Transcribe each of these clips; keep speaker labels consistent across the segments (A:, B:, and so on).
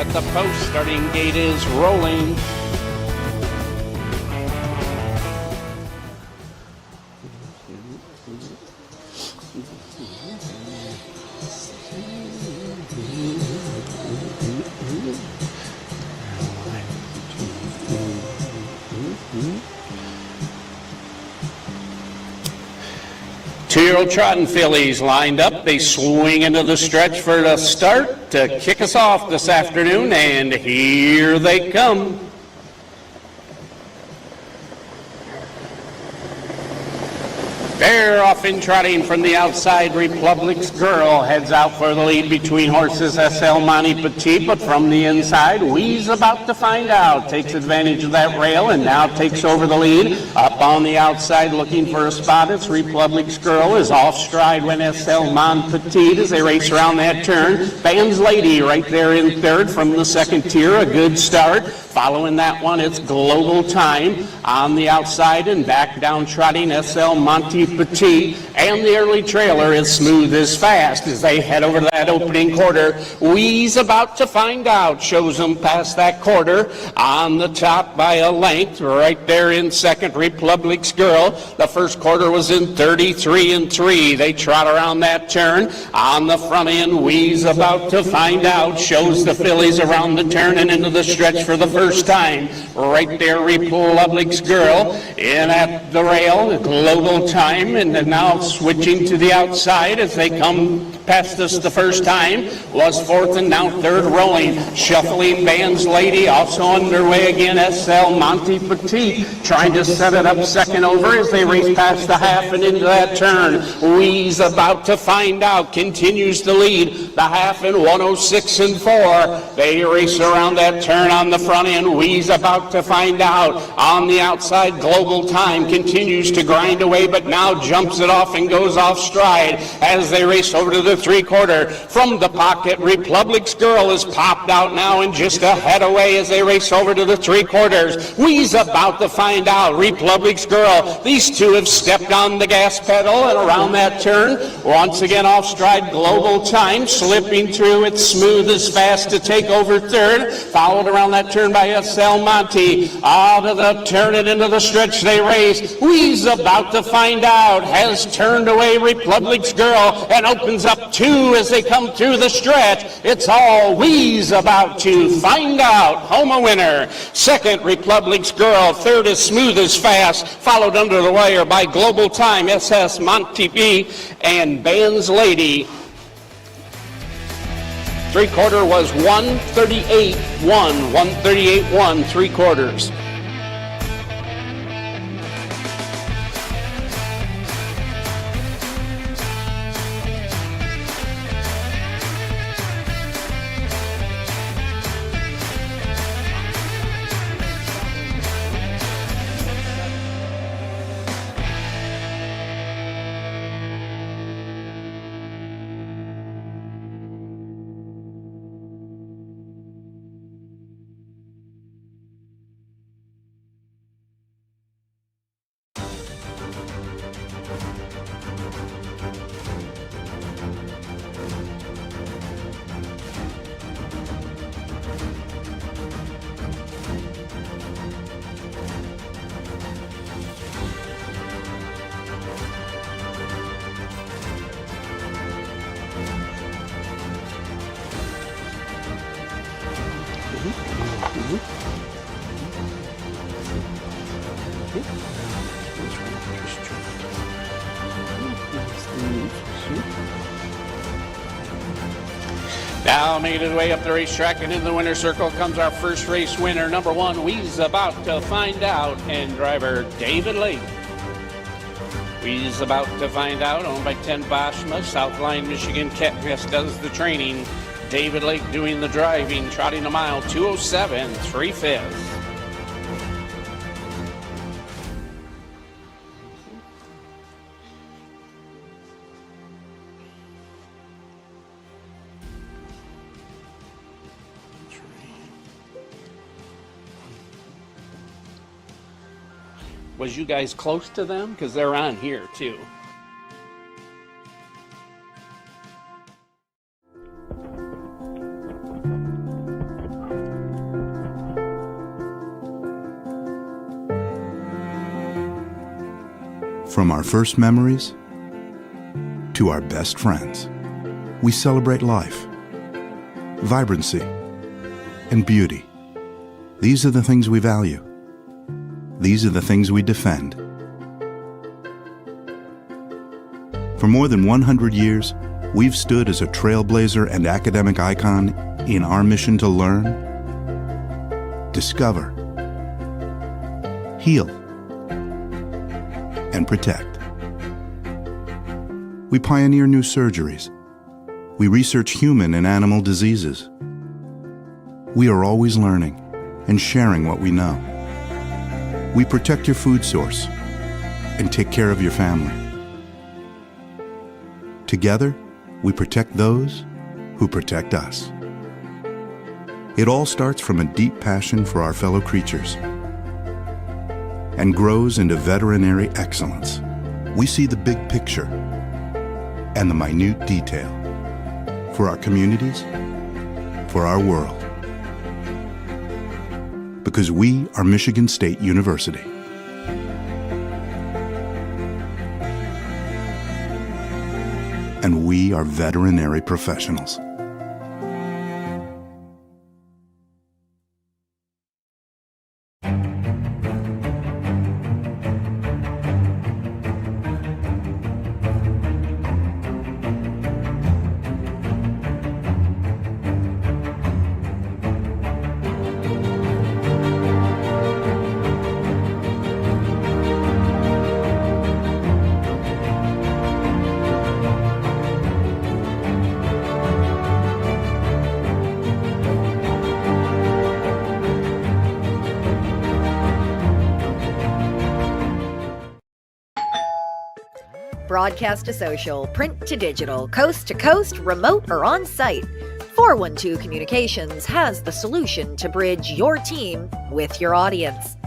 A: at the post. Starting gate is rolling. Two-year-old trotting fillies lined up. They swing into the stretch for the start to kick us off this afternoon, and here they come. They're off in trotting from the outside. Republic's Girl heads out for the lead between horses SL Monty Petit, but from the inside, Wee's About to Find Out takes advantage of that rail and now takes over the lead. Up on the outside looking for a spot, it's Republic's Girl is off stride when SL Monty Petit as they race around that turn. Band's Lady right there in third from the second tier, a good start. Following that one, it's Global Time on the outside and back down trotting SL Monty Petit, and the early trailer is Smooth as Fast as they head over to that opening quarter. Wee's About to Find Out shows them past that quarter on the top by a length. Right there in second, Republic's Girl. The first quarter was in 33-3. They trot around that turn. On the front end, Wee's About to Find Out shows the fillies around the turn and into the stretch for the first time. Right there, Republic's Girl in at the rail, Global Time, and now switching to the outside as they come past us the first time, was fourth and now third rolling. Shuffling Band's Lady also underway again. SL Monty Petit trying to set it up second over as they race past the half and into that turn. Wee's About to Find Out continues to lead the half in 106-4. They race around that turn on the front end. Wee's About to Find Out on the outside. Global Time continues to grind away, but now jumps it off and goes off stride as they race over to the three-quarter. From the pocket, Republic's Girl is popped out now and just a head away as they race over to the three-quarters. Wee's About to Find Out, Republic's Girl. These two have stepped on the gas pedal and around that turn. Once again off stride, Global Time slipping through. It's Smooth as Fast to take over third. Followed around that turn by SL Monty. Out of the turn and into the stretch they race. Wee's About to Find Out has turned away Republic's Girl and opens up two as they come through the stretch. It's all Wee's About to Find Out. Home a winner. Second, Republic's Girl. Third is Smooth as Fast, followed under the wire by Global Time, SS Monty B, and Band's Lady. Three-quarter was 138-1, 138-1, three-quarters. Now making his way up the racetrack and in the winner's circle comes our first race winner, number one, Wee's About to Find Out, and driver David Lake. Wee's About to Find Out, owned by 10 Boschma, Southline, Michigan. Ketness does the training. David Lake doing the driving, trotting a mile, 2:07, 3/5. Was you guys close to them? Because they're on here too.
B: From our first memories to our best friends, we celebrate life, vibrancy, and beauty. These are the things we value. These are the things we defend. For more than 100 years, we've stood as a trailblazer and academic icon in our mission to learn, discover, heal, and protect. We pioneer new surgeries. We research human and animal diseases. We are always learning and sharing what we know. We protect your food source and take care of your family. Together, we protect those who protect us. It all starts from a deep passion for our fellow creatures and grows into veterinary excellence. We see the big picture and the minute detail for our communities, for our world. Because we are Michigan State University. And we are veterinary professionals.
C: Broadcast to social, print to digital, coast to coast, remote or on site, 412 Communications has the solution to bridge your team with your audience.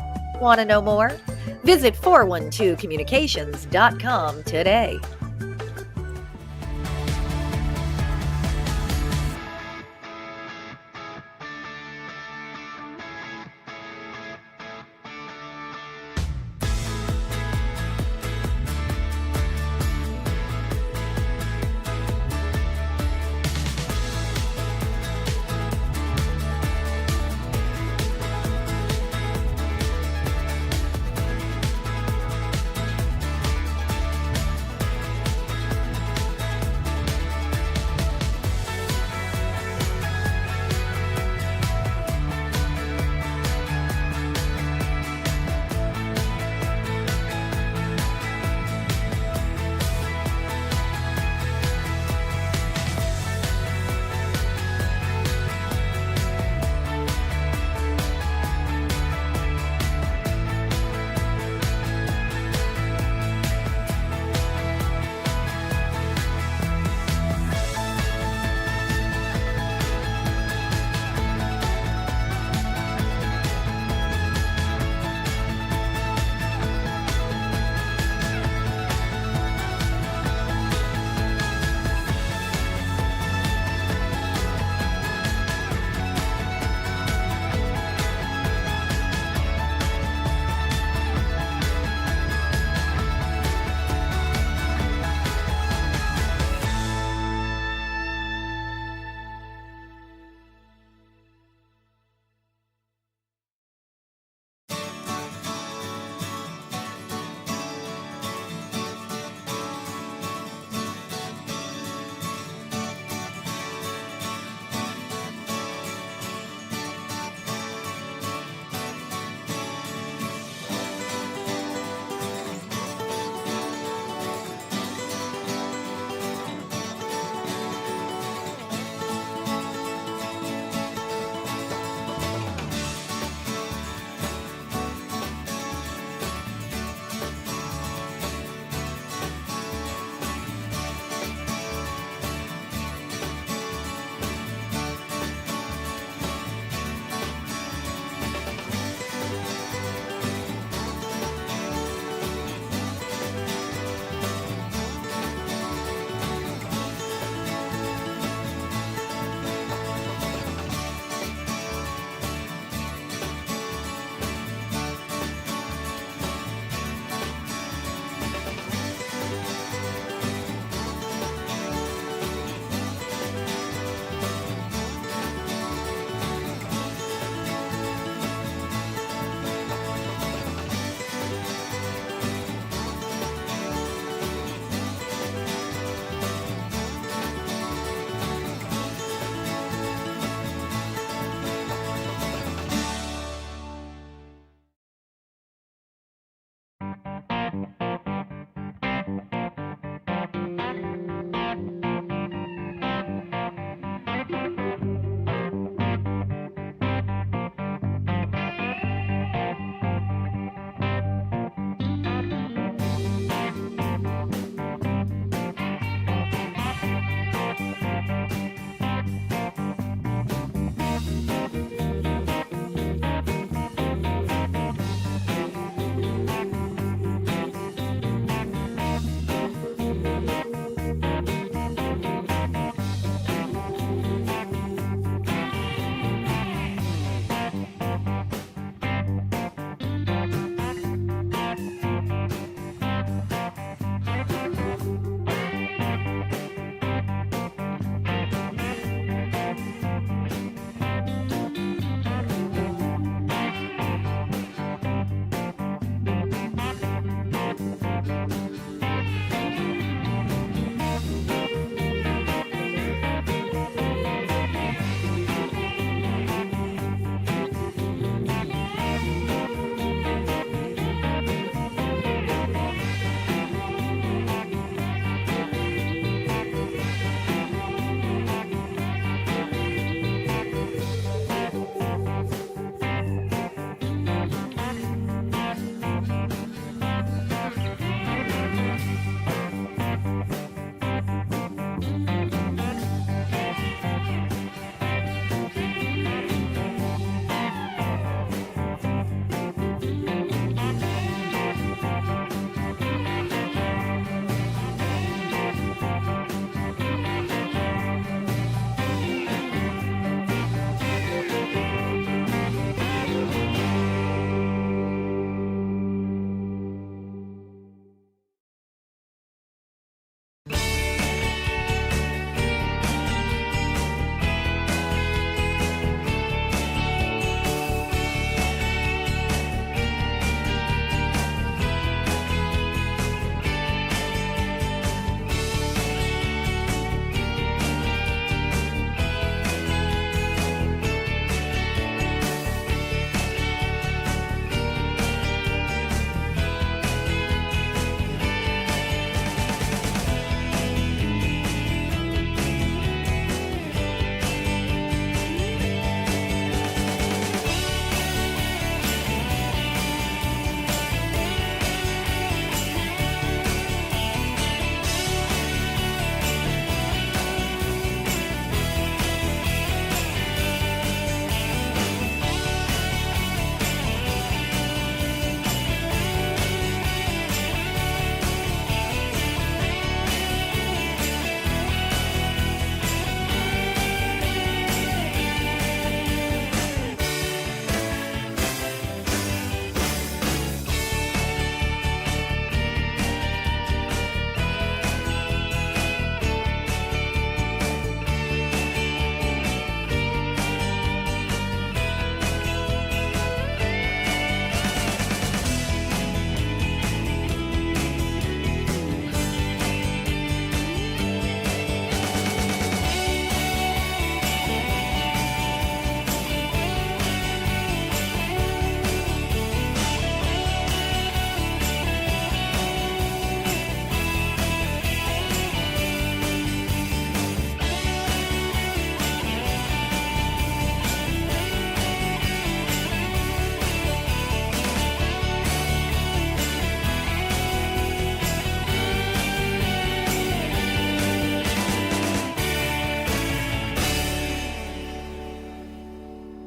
C: Want to know more? Visit 412communications.com today.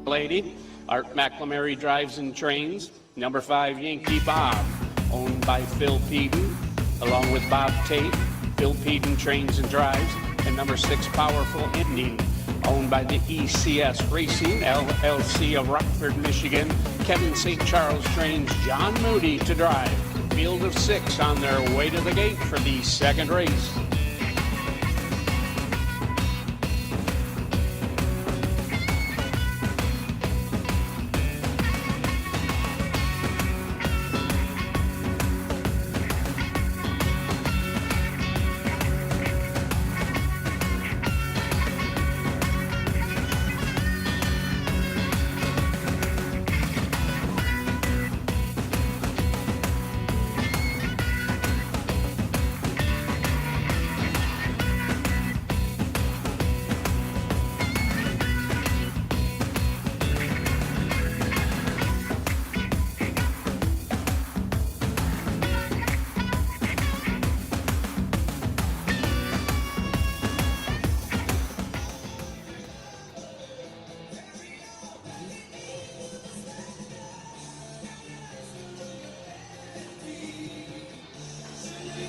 A: Lady. Art McLamary drives and trains. Number 5, Yankee Bob, owned by Phil Peden, along with Bob Tate. Phil Peden trains and drives. And number 6, Powerful Ending, owned by the ECS Racing, LLC of Rockford, Michigan. Kevin St. Charles trains John Moody to drive. Field of 6 on their way to the gate for the second race.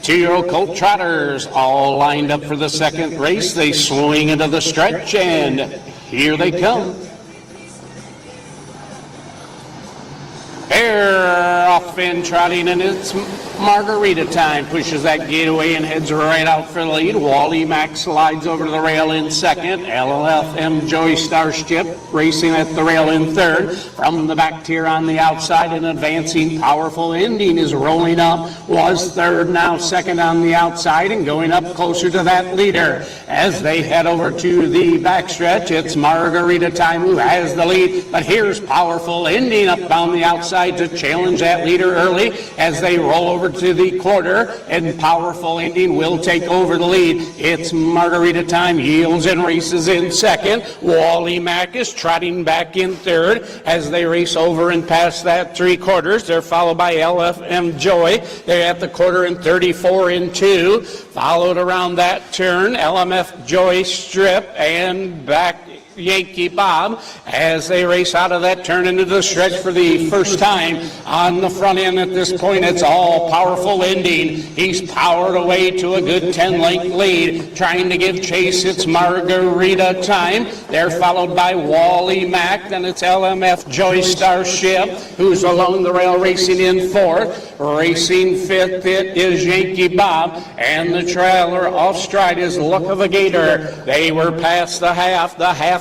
A: Two-year-old Colt Trotters all lined up for the second race. They swing into the stretch, and here they come. They're off and trotting, and it's Margarita time. Pushes that gate away and heads right out for the lead. Wally Mack slides over to the rail in second. LLFM Joy Starship racing at the rail in third. From the back tier on the outside, an advancing Powerful Ending is rolling up. Was third, now second on the outside, and going up closer to that leader. As they head over to the backstretch, it's Margarita time who has the lead. But here's Powerful Ending up on the outside to challenge that leader early as they roll over to the quarter, and Powerful Ending will take over the lead. It's Margarita time, yields and races in second. Wally Mack is trotting back in third as they race over and past that three quarters. They're followed by LFM Joy. They're at the quarter in 34 and 2. Followed around that turn, LMF Joy Strip, and back Yankee Bob as they race out of that turn into the stretch for the first time. On the front end at this point, it's all Powerful Ending. He's powered away to a good 10-length lead. Trying to give chase, it's Margarita time. They're followed by Wally Mack, then it's LMF Joy Starship, who's along the rail racing in fourth. Racing fifth, it is Yankee Bob, and the trailer off stride is Luck of a Gator. They were past the half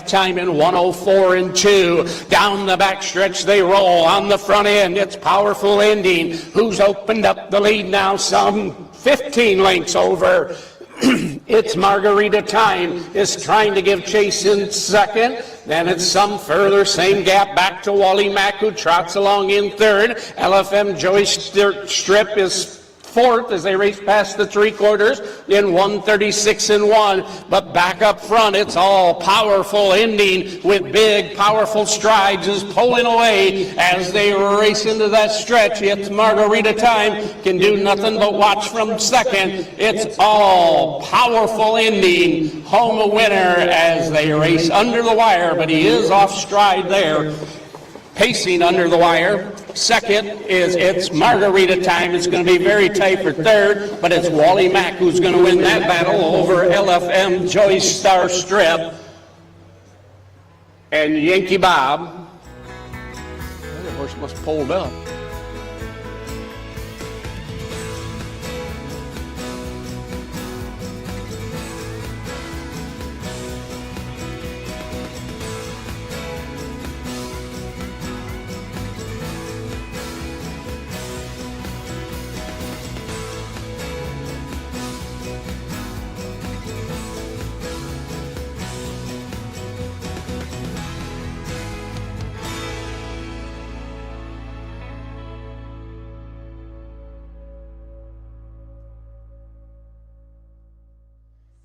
A: time in 104 and 2. Down the backstretch they roll. On the front end, it's Powerful Ending, who's opened up the lead now some 15 lengths over. It's Margarita time is trying to give chase in second. Then it's some further, same gap back to Wally Mack, who trots along in third. LFM Joy Strip is fourth as they race past the three quarters in 136 and 1. But back up front, it's all Powerful Ending with big, powerful strides is pulling away as they race into that stretch. It's Margarita time, can do nothing but watch from second. It's all Powerful Ending, home a winner as they race under the wire, but he is off stride there. Pacing under the wire. Second is it's Margarita time. It's going to be very tight for third, but it's Wally Mack who's going to win that battle over LFM Joy Star Strip. And Yankee Bob, the horse must have pulled up.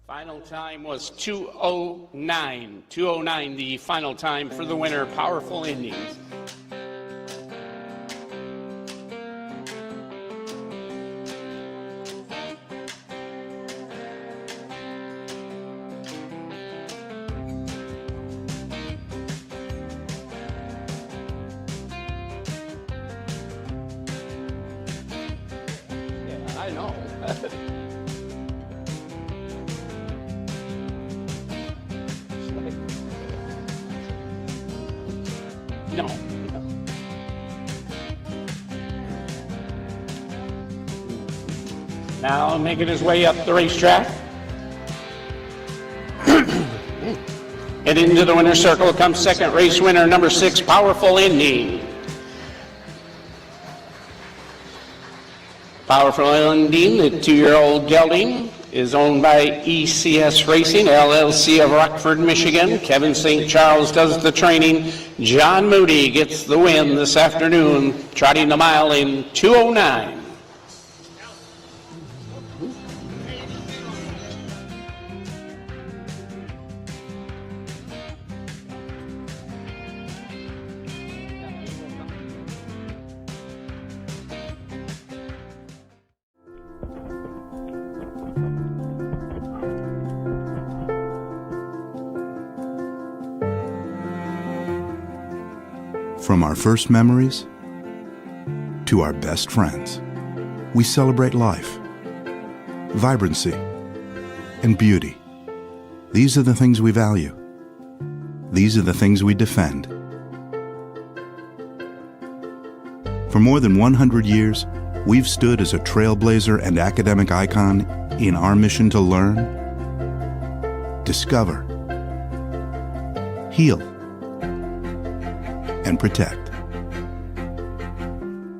A: Final time was 2:09. 2:09, the final time for the winner, Powerful Endings. I know. No. Now making his way up the racetrack. And into the winner's circle comes second race winner, number 6, Powerful Indy. Powerful Indy, the 2-year-old gelding, is owned by ECS Racing, LLC of Rockford, Michigan. Kevin St. Charles does the training. John Moody gets the win this afternoon, trotting the mile in 2:09.
B: From our first memories to our best friends, we celebrate life, vibrancy, and beauty. These are the things we value. These are the things we defend. For more than 100 years, we've stood as a trailblazer and academic icon in our mission to learn, discover, heal, and protect.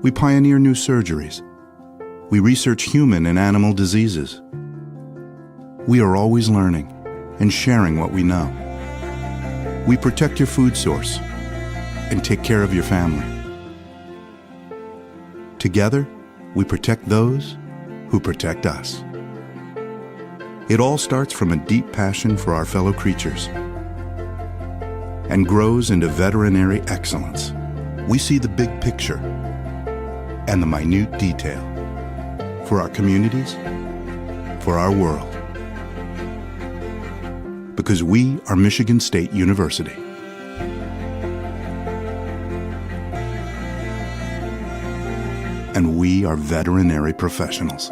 B: We pioneer new surgeries. We research human and animal diseases. We are always learning and sharing what we know. We protect your food source and take care of your family. Together, we protect those who protect us. It all starts from a deep passion for our fellow creatures and grows into veterinary excellence. We see the big picture and the minute detail for our communities, for our world. Because we are Michigan State University. And we are veterinary professionals.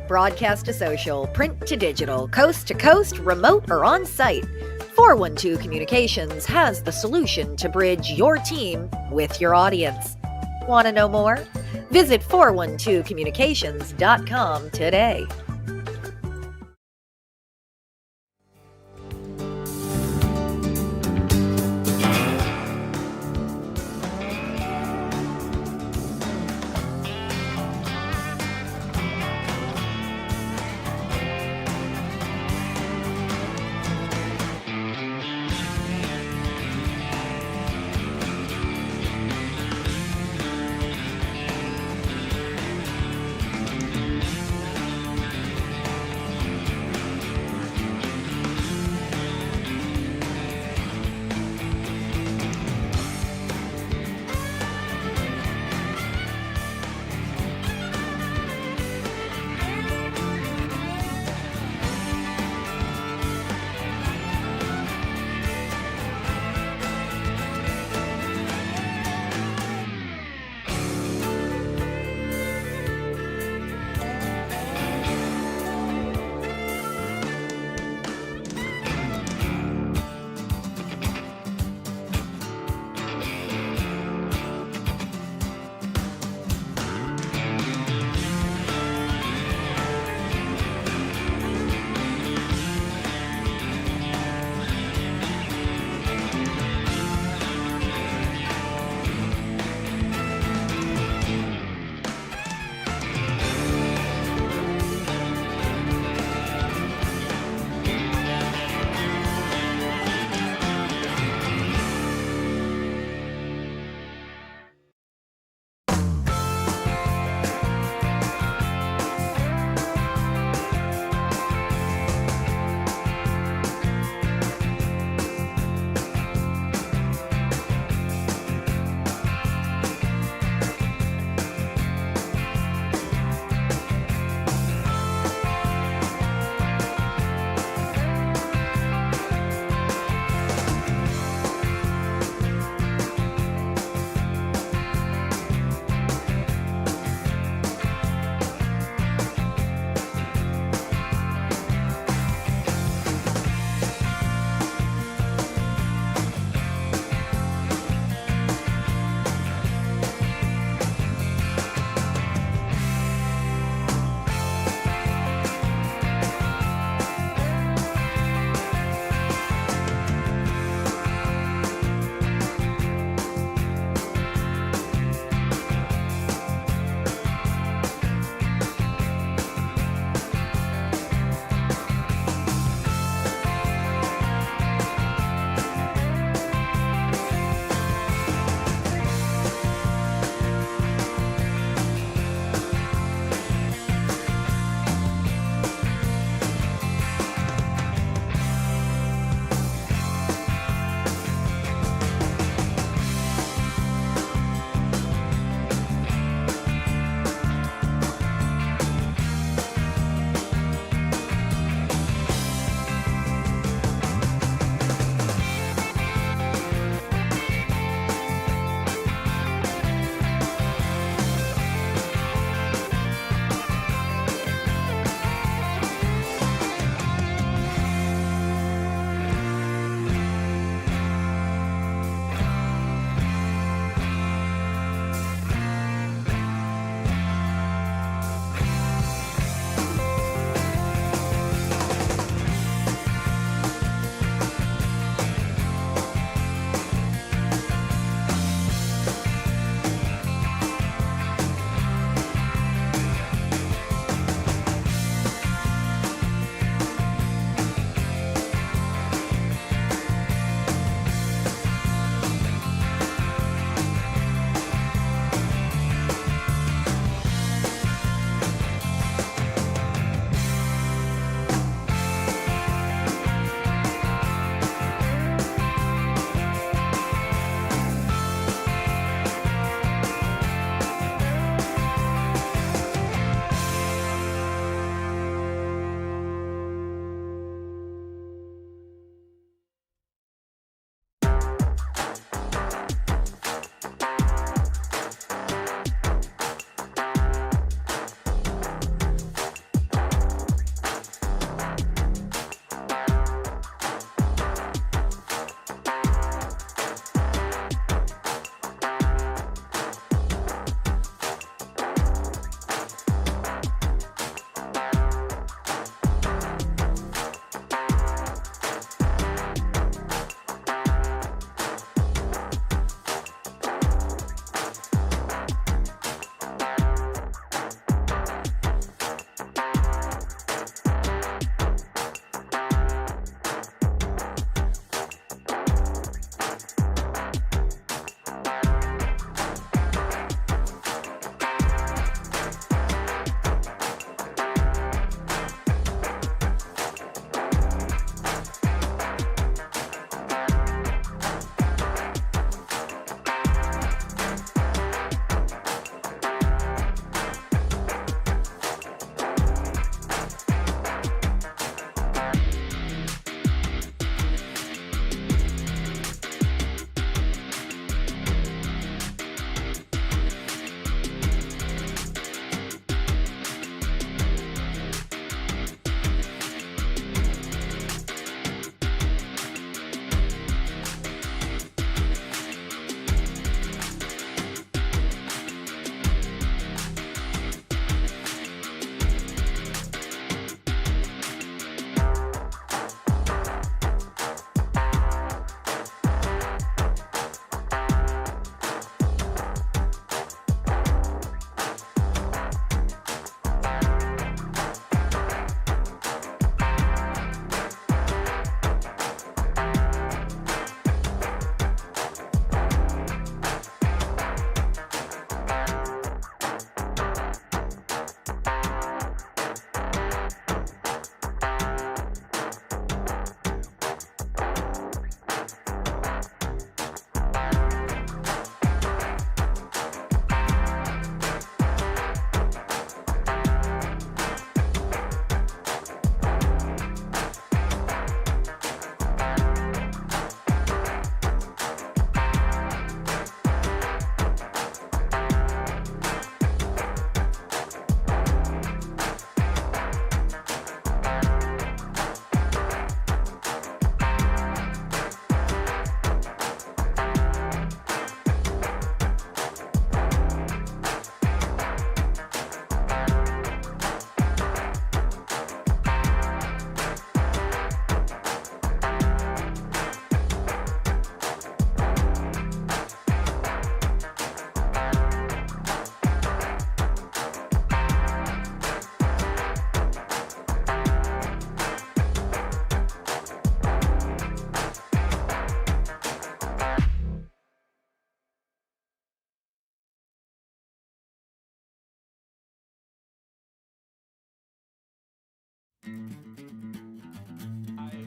C: Broadcast to social, print to digital, coast to coast, remote or on site, 412 Communications has the solution to bridge your team with your audience. Want to know more? Visit 412communications.com today.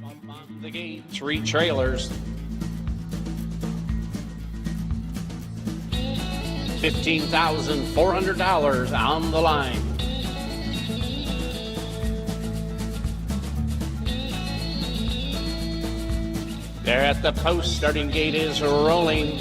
A: Up on the gate, 3 trailers. $15,400 on the line. They're at the post. Starting gate is rolling.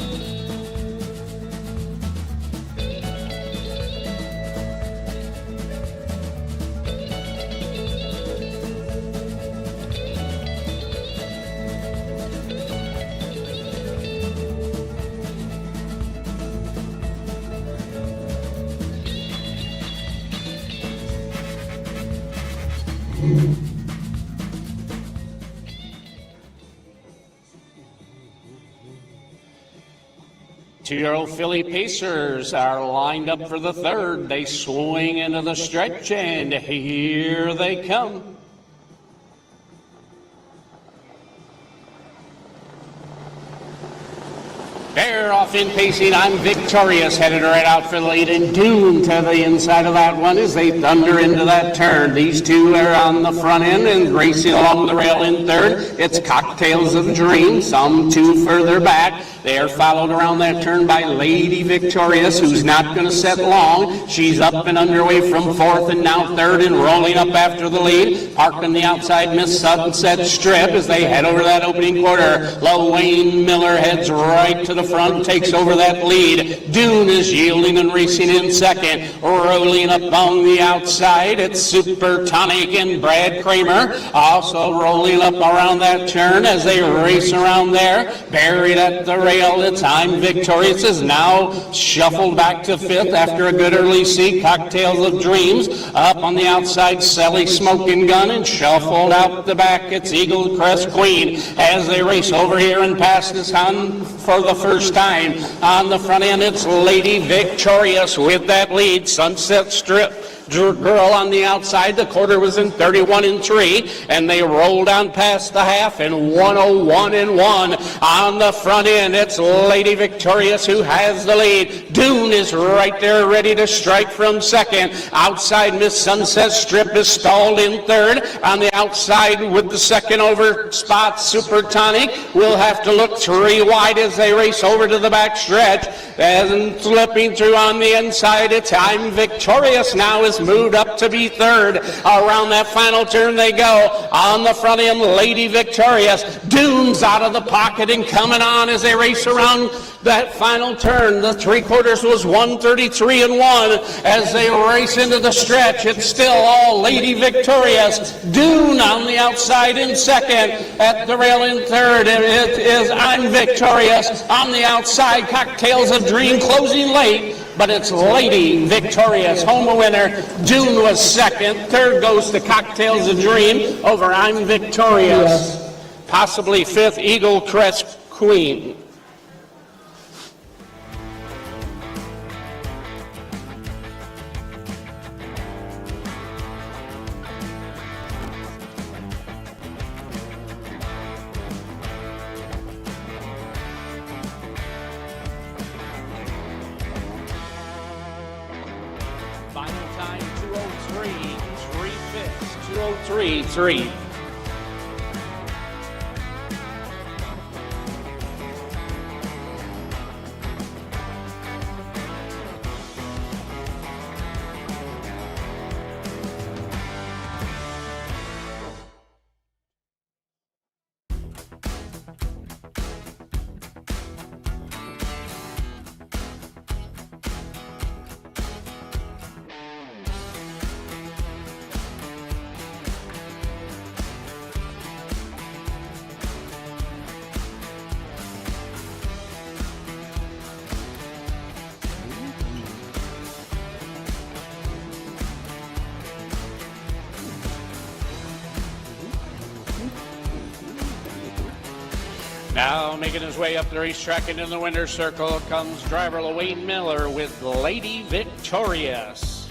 A: Two-year-old filly Pacers are lined up for the third. They swing into the stretch, and here they come. They're off in pacing. I'm Victorious, headed right out for the lead, and Dune to the inside of that one as they thunder into that turn. These two are on the front end and racing along the rail in third. It's Cocktails of Dream, some 2 further back. They are followed around that turn by Lady Victorious, who's not going to set long. She's up and underway from 4th and now 3rd and rolling up after the lead. Parked on the outside, Miss Sunset Strip as they head over that opening quarter. Wayne Miller heads right to the front, takes over that lead. Dune is yielding and racing in second. Rolling up on the outside, it's Super Tonic and Brad Kramer. Also rolling up around that turn as they race around there. Buried at the rail, it's I'm Victorious is now shuffled back to 5th after a good early seat. Cocktails of Dreams up on the outside, Sally Smoking Gun, and shuffled out the back, it's Eagle Crest Queen as they race over here and pass this on for the first time. On the front end, it's Lady Victorious with that lead. Sunset Strip Girl on the outside. The quarter was in 31 and 3, and they rolled on past the half in 101 and 1. On the front end, it's Lady Victorious who has the lead. Dune is right there ready to strike from second. Outside, Miss Sunset Strip is stalled in third. On the outside with the second over spot, Super Tonic will have to look 3 wide as they race over to the back stretch. And slipping through on the inside, it's I'm Victorious now is moved up to be third. Around that final turn they go. On the front end, Lady Victorious. Dune's out of the pocket and coming on as they race around that final turn. The 3/4 was 133 and 1 as they race into the stretch. It's still all Lady Victorious. Dune on the outside in second. At the rail in third, it is I'm Victorious on the outside. Cocktails of Dream closing late, but it's Lady Victorious, home winner. Dune was second. Third goes to Cocktails of Dream over I'm Victorious. Possibly 5th, Eagle Crest Queen. Final time 2:03, 3/5, 2:03.3. Now making his way up the racetrack and in the winner's circle comes driver Wayne Miller with Lady Victorious.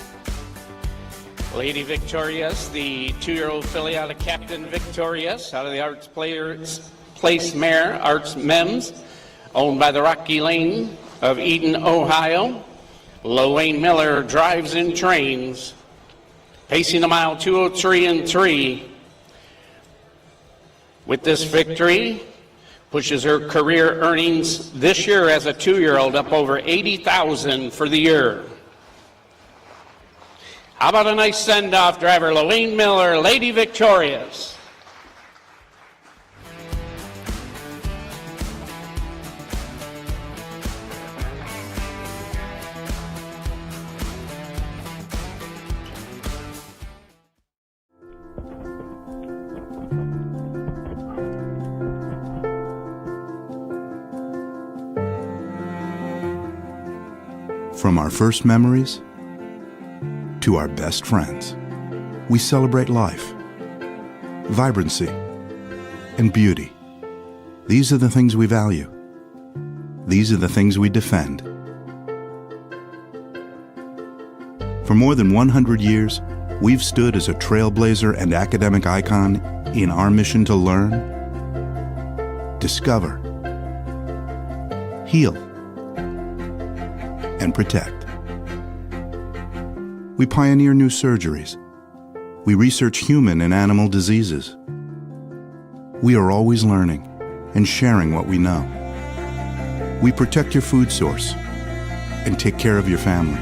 A: Lady Victorious, the 2-year-old filly out of Captain Victorious, out of the Arts Place mare, Arts Mems, owned by the Rocky Lane of Eden, Ohio. Wayne Miller drives and trains. pacing a mile 2:03 and 3. With this victory, pushes her career earnings this year as a 2-year-old up over $80,000 for the year. How about a nice send-off, driver Lorraine Miller, Lady Victorious.
B: From our first memories to our best friends, we celebrate life, vibrancy, and beauty. These are the things we value. These are the things we defend. For more than 100 years, we've stood as a trailblazer and academic icon in our mission to learn, discover, heal, and protect. We pioneer new surgeries. We research human and animal diseases. We are always learning and sharing what we know. We protect your food source and take care of your family.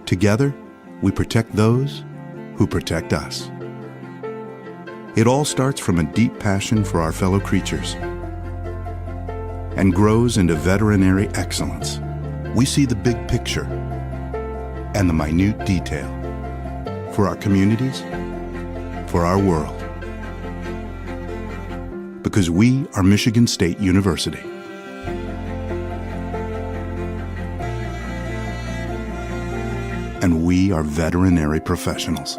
B: Together, we protect those who protect us. It all starts from a deep passion for our fellow creatures and grows into veterinary excellence. We see the big picture and the minute detail for our communities, for our world. Because we are Michigan State University. And we are veterinary professionals.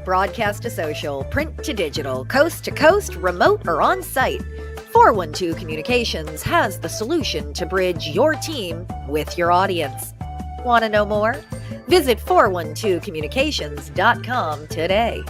C: Broadcast to social, print to digital, coast to coast, remote or on site, 412 Communications has the solution to bridge your team with your audience. Want to know more? Visit 412communications.com today.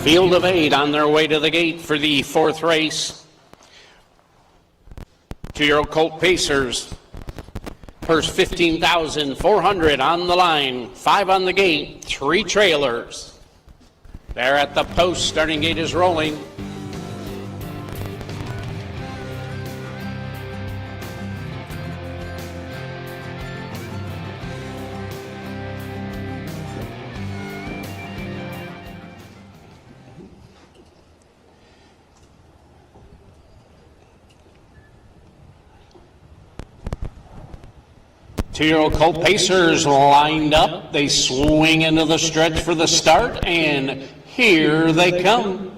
A: field of 8 on their way to the gate for the 4th race. 2-year-old Colt Pacers. Purse $15,400 on the line, 5 on the gate, 3 trailers. They're at the post, starting gate is rolling. Two-year-old Colt Pacers lined up. They swing into the stretch for the start, and here they come.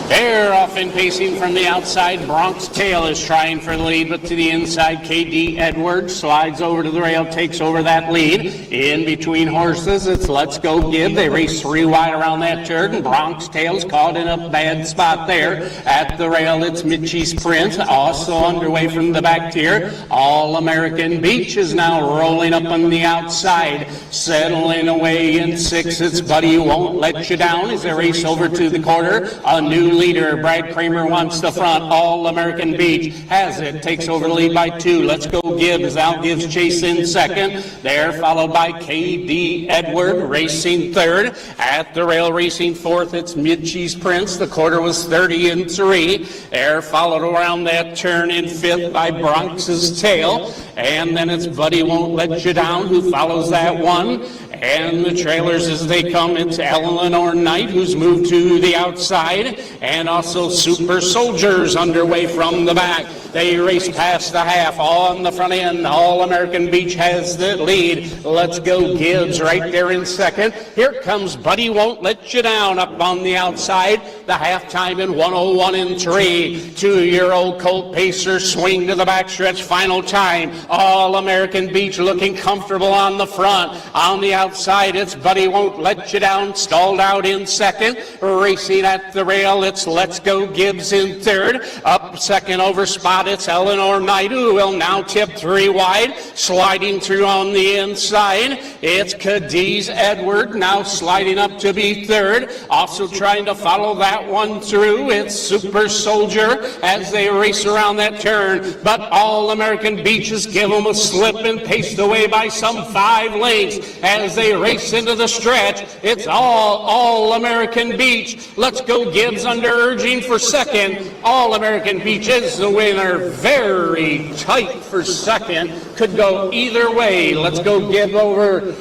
A: They're off and pacing from the outside. Bronx Tail is trying for the lead, but to the inside, KD Edwards slides over to the rail, takes over that lead. In between horses, it's Let's Go Give. They race 3 wide around that turn, and Bronx Tail's caught in a bad spot there. At the rail, it's Mitchie's Prince, also underway from the back tier. All-American Beach is now rolling up on the outside. Settling away in 6, it's Buddy Won't Let You Down as they race over to the quarter. A new leader, Brad Kramer wants the front. All-American Beach has it, takes over the lead by 2. Let's Go Gibbs outgives Chase in second. They're followed by KD Edward racing third. At the rail racing fourth, it's Mitchie's Prince. The quarter was 30-3. They're followed around that turn in fifth by Bronx's Tail. And then it's Buddy Won't Let You Down who follows that one. And the trailers as they come, it's Eleanor Knight who's moved to the outside, and also Super Soldiers underway from the back. They race past the half on the front end. All-American Beach has the lead. Let's Go Gibbs right there in second. Here comes Buddy Won't Let You Down up on the outside. The halftime in 101-3. 2-year-old Colt Pacer swing to the backstretch. Final time. All-American Beach looking comfortable on the front. On the outside, it's Buddy Won't Let You Down, stalled out in second. Racing at the rail, it's Let's Go Gibbs in third. Up second over spot, it's Eleanor Knight, who will now tip 3 wide. Sliding through on the inside, it's Cadiz Edward, now sliding up to be third. Also trying to follow that one through, it's Super Soldier as they race around that turn. But All-American Beaches give them a slip and paced away by some 5 lengths as they race into the stretch. It's All-American Beach. Let's Go Gibbs under urging for second. All-American Beach is the winner. Very tight for second. Could go either way. Let's Go Gibbs over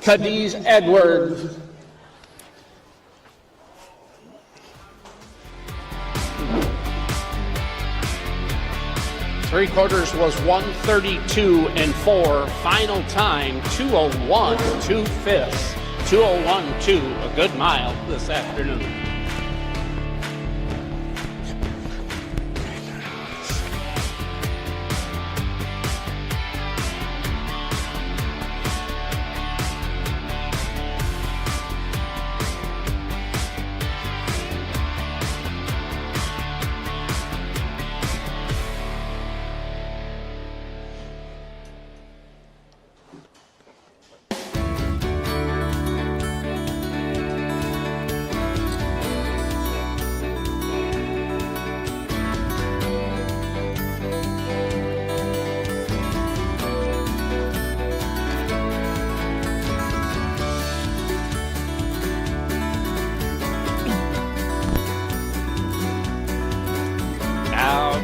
A: Cadiz Edwards. Three quarters was 132-4. Final time 2:01 2/5. 2:01.2. A good mile this afternoon.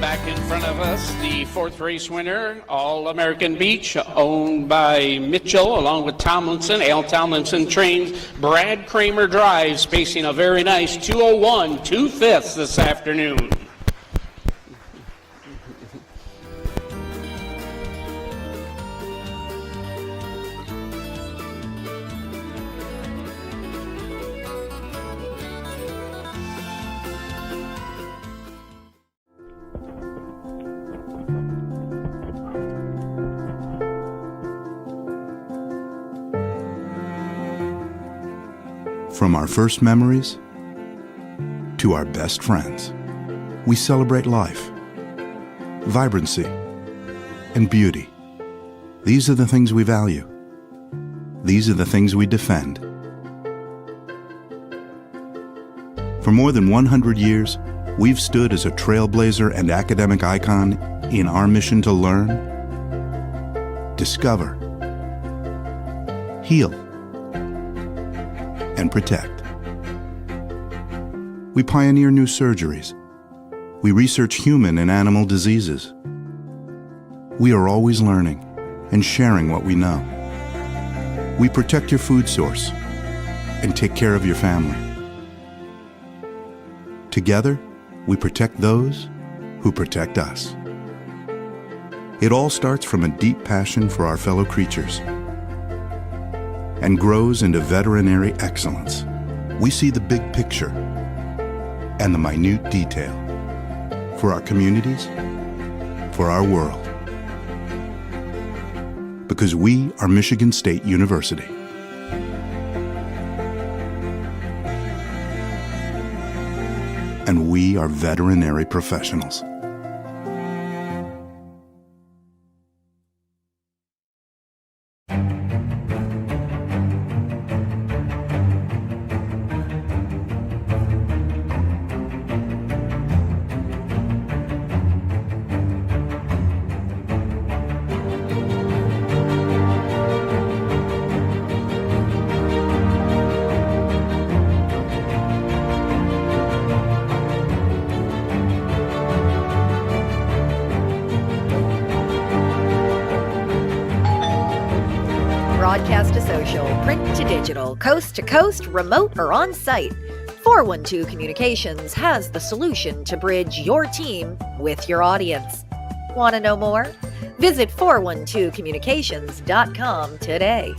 A: Back in front of us, the 4th race winner, All-American Beach, owned by Mitchell, along with Tomlinson. Al Tomlinson trains. Brad Kramer drives, pacing a very nice 2:01 2/5 this afternoon.
B: From our first memories to our best friends, we celebrate life, vibrancy, and beauty. These are the things we value. these are the things we defend. For more than 100 years, we've stood as a trailblazer and academic icon in our mission to learn, discover, heal, and protect. We pioneer new surgeries. We research human and animal diseases. We are always learning and sharing what we know. We protect your food source and take care of your family. Together, we protect those who protect us. It all starts from a deep passion for our fellow creatures and grows into veterinary excellence. We see the big picture and the minute detail for our communities, for our world. Because we are Michigan State University. And we are veterinary professionals.
C: Broadcast to social, print to digital, coast to coast, remote or on site, 412 Communications has the solution to bridge your team with your audience. Want to know more? Visit 412communications.com today.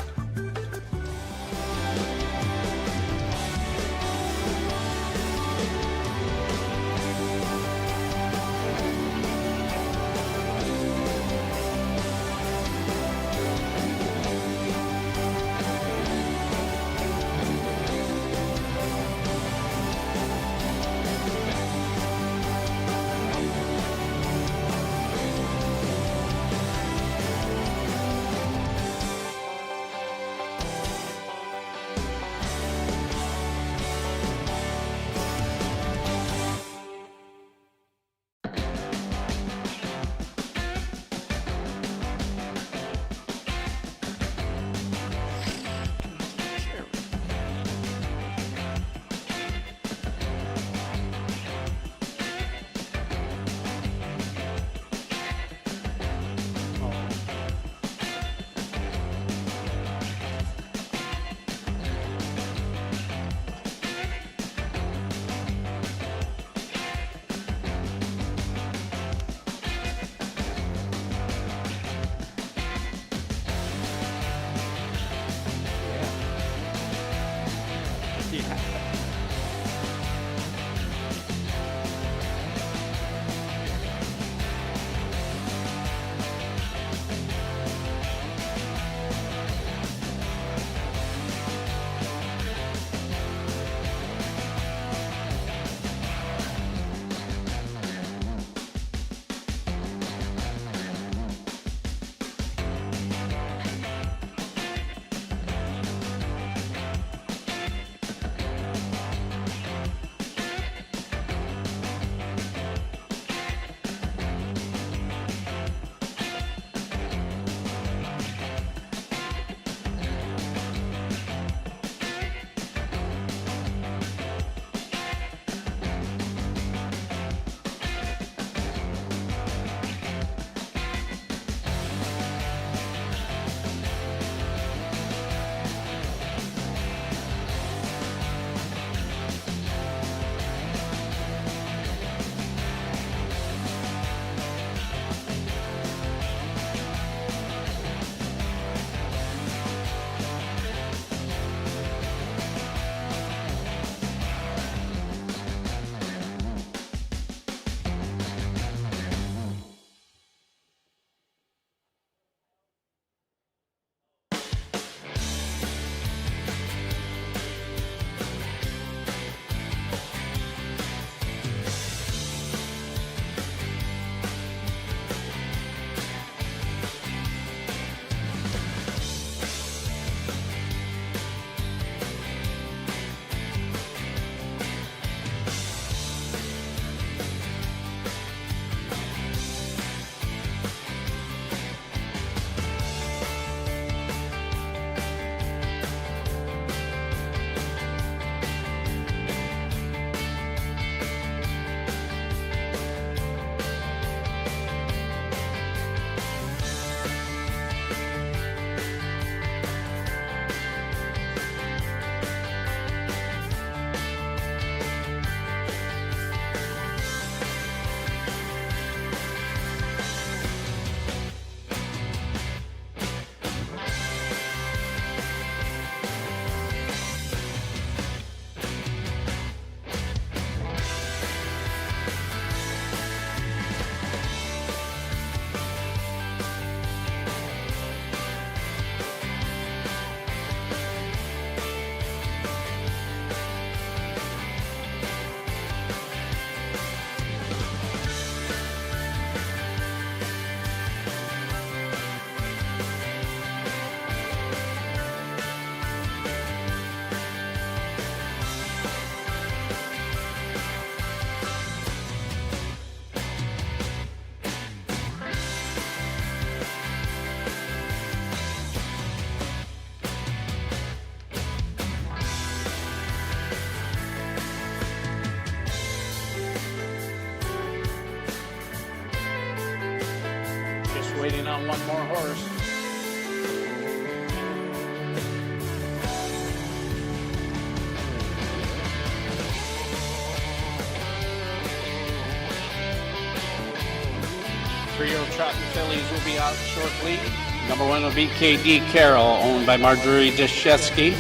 A: Waiting on one more horse. Trio Trot and fillies will be out shortly. Number 1 will be KD Carroll, owned by Marjorie Deshesky.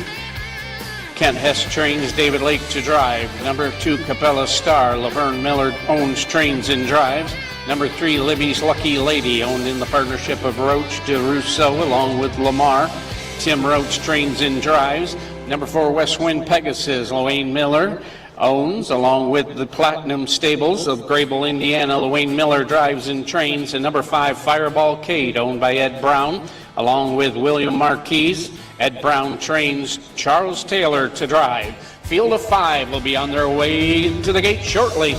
A: Kent Hess trains David Lake to drive. Number 2, Capella Star, Laverne Miller owns, trains, and drives. Number 3, Libby's Lucky Lady, owned in the partnership of Roach de Rousseau along with Lamar. Tim Roach trains and drives. Number 4, West Wind Pegasus, Lorraine Miller owns, along with the Platinum Stables of Grable, Indiana. Lorraine Miller drives and trains. And number 5, Fireball Kate, owned by Ed Brown, along with William Marquise. Ed Brown trains Charles Taylor to drive. Field of 5 will be on their way to the gate shortly.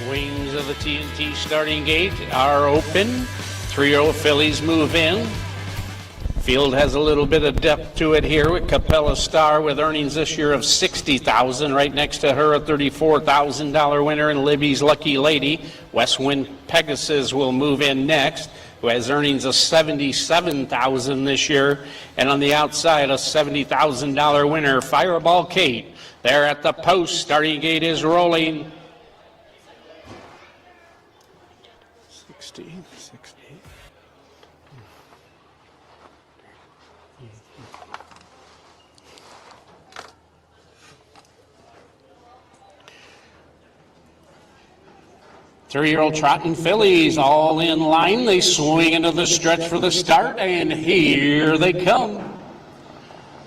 A: Wings of the TNT starting gate are open. 3-year-old fillies move in. Field has a little bit of depth to it here with Capella Star with earnings this year of $60,000. Right next to her, a $34,000 winner, and Libby's Lucky Lady. West Wind Pegasus will move in next, who has earnings of $77,000 this year. And on the outside, a $70,000 winner, Fireball Kate. There at the post, starting gate is rolling. 60. 3-year-old trotting fillies all in line. They swing into the stretch for the start, and here they come.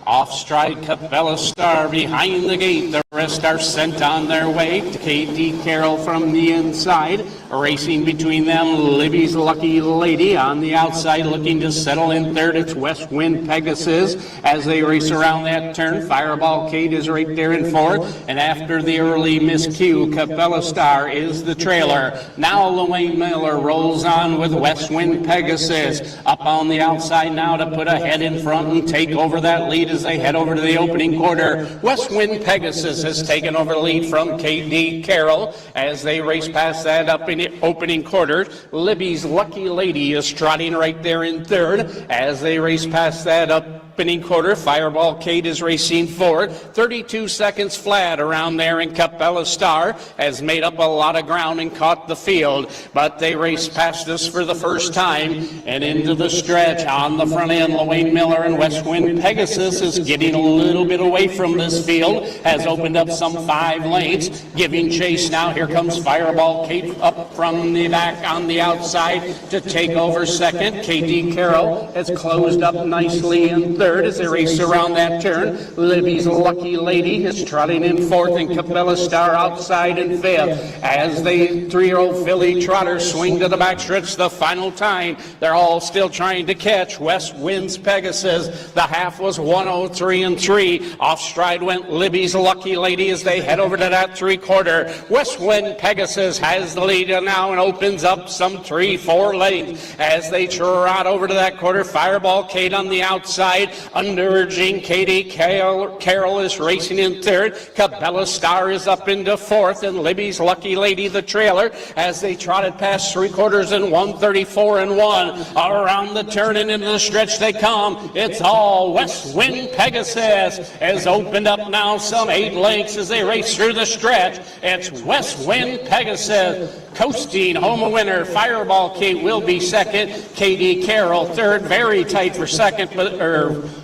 A: Off stride, Capella Star behind the gate. The rest are sent on their way. KD Carroll from the inside. Racing between them, Libby's Lucky Lady on the outside, looking to settle in third. It's West Wind Pegasus as they race around that turn. Fireball Kate is right there in fourth. And after the early miscue, Capella Star is the trailer. Now Lorraine Miller rolls on with West Wind Pegasus. Up on the outside now to put a head in front and take over that lead as they head over to the opening quarter. West Wind Pegasus has taken over the lead from KD Carroll as they race past that up in the opening quarter. Libby's Lucky Lady is trotting right there in third as they race past that opening quarter. Fireball Kate is racing forward. 32 seconds flat around there, and Capella Star has made up a lot of ground and caught the field, but they race past us for the first time and into the stretch. On the front end, Lorraine Miller and West Wind Pegasus is getting a little bit away from this field, has opened up some 5 lanes, giving chase now. Here comes Fireball Kate up from the back on the outside to take over second. KD Carroll has closed up nicely in third. third as they race around that turn. Libby's Lucky Lady is trotting in fourth, and Cabela Star outside in fifth. As the 3-year-old filly trotters swing to the backstretch the final time, they're all still trying to catch West Wind's Pegasus. The half was 1:03 and 3. Off stride went Libby's Lucky Lady as they head over to that three-quarter. West Wind Pegasus has the lead now and opens up some 3-4 lengths. As they trot over to that quarter, Fireball Kate on the outside. Underurging Katie Carroll is racing in third. Cabela Star is up into fourth, and Libby's Lucky Lady the trailer as they trotted past three-quarters in 1:34 and 1. Around the turn and into the stretch they come. It's all West Wind Pegasus has opened up now some 8 lengths as they race through the stretch. It's West Wind Pegasus coasting home a winner. Fireball Kate will be second. Katie Carroll third. Very tight for second,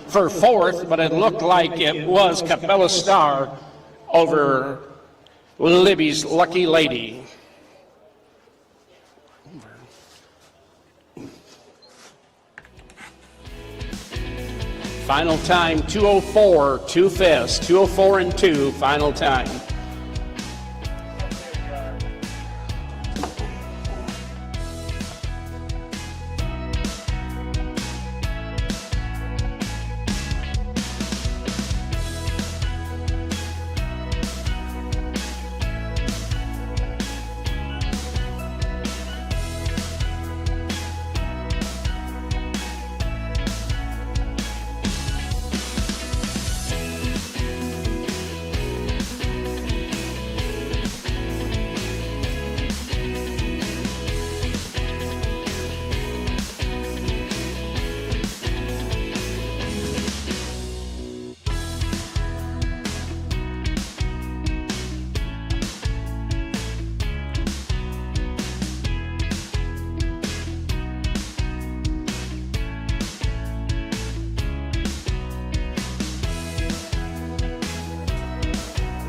A: for fourth, but it looked like it was Cabela Star over Libby's Lucky Lady. Final time 2:04, 2/5, 2:04 and 2. Final time.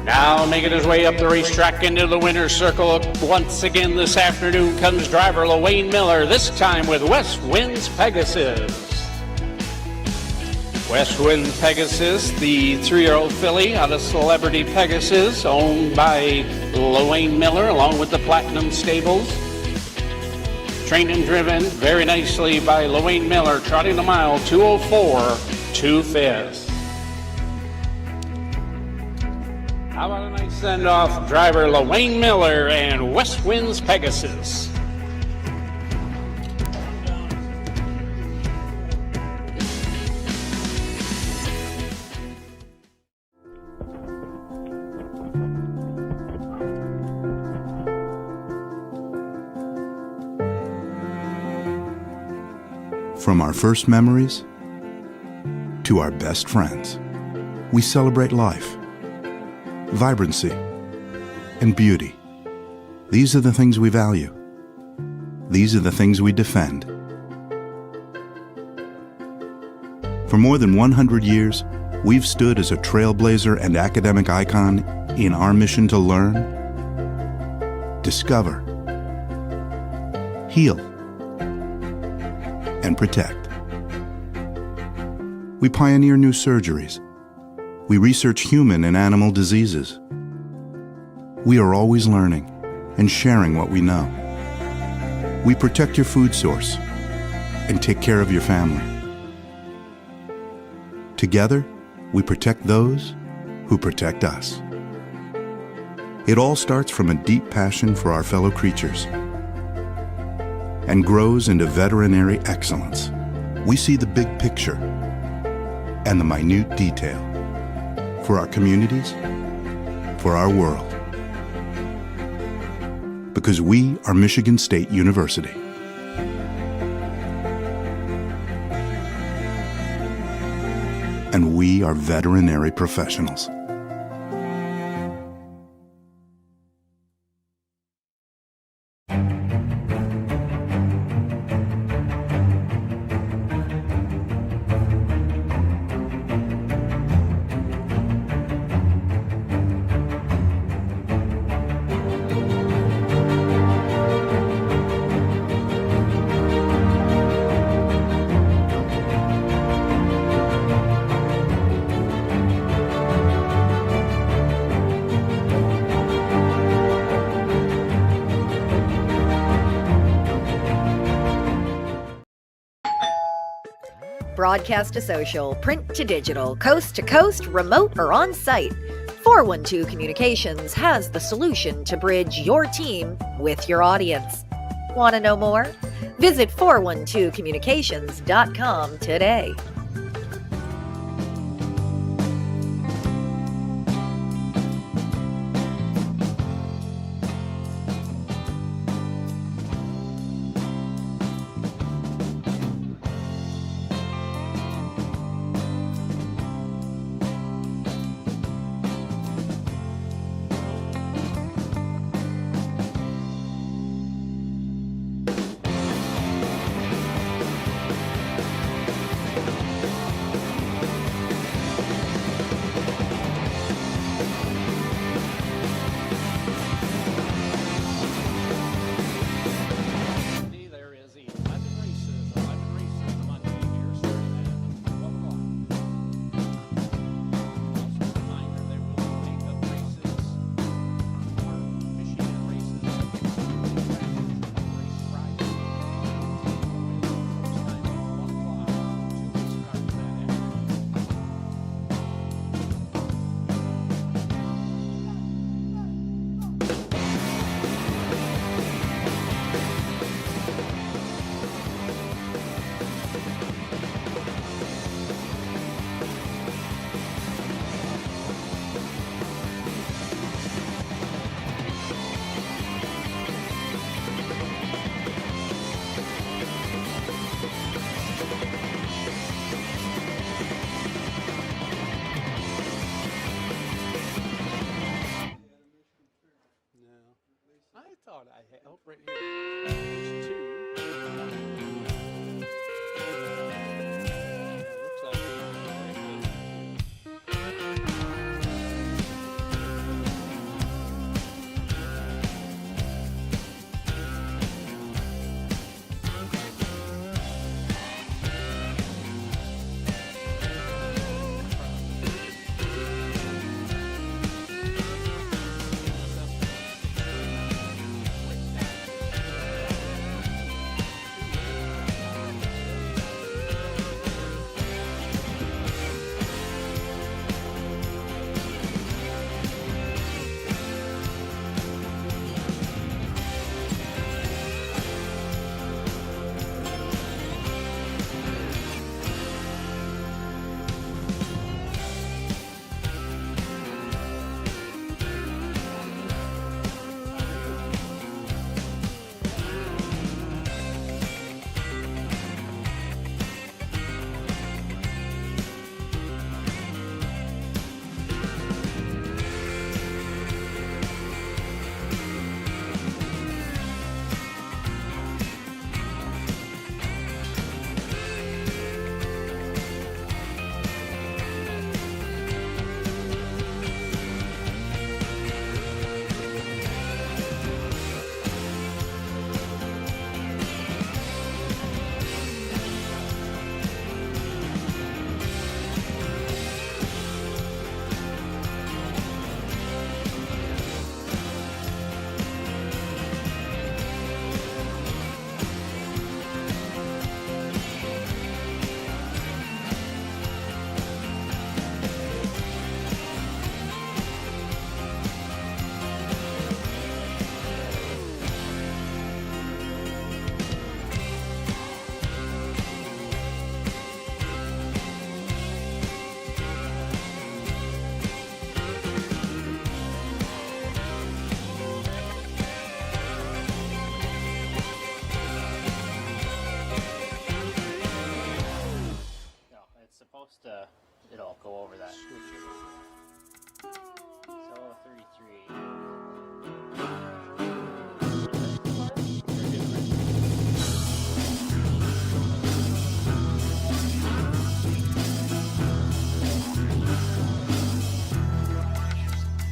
A: Now making his way up the racetrack into the winner's circle once again this afternoon comes driver LaWayne Miller, this time with West Wind's Pegasus. West Wind Pegasus, the 3-year-old filly out of Celebrity Pegasus, owned by LaWayne Miller along with the Platinum Stables. Trained and driven very nicely by LaWayne Miller, trotting the mile 2:04, 2/5. How about a nice send-off, driver LaWayne Miller and West Wind's Pegasus.
B: From our first memories to our best friends, we celebrate life, vibrancy, and beauty. These are the things we value. These are the things we defend. For more than 100 years, we've stood as a trailblazer and academic icon in our mission to learn, discover, heal, and protect. We pioneer new surgeries. We research human and animal diseases. We are always learning and sharing what we know. We protect your food source and take care of your family. Together, we protect those who protect us. It all starts from a deep passion for our fellow creatures and grows into veterinary excellence. We see the big picture and the minute detail for our communities, for our world. Because we are Michigan State University. And we are veterinary professionals.
C: broadcast to social, print to digital, coast to coast, remote or on site, 412 Communications has the solution to bridge your team with your audience. Want to know more? Visit 412communications.com today.
A: Right here. Page 2. Looks like
D: it'll go over that. So 33.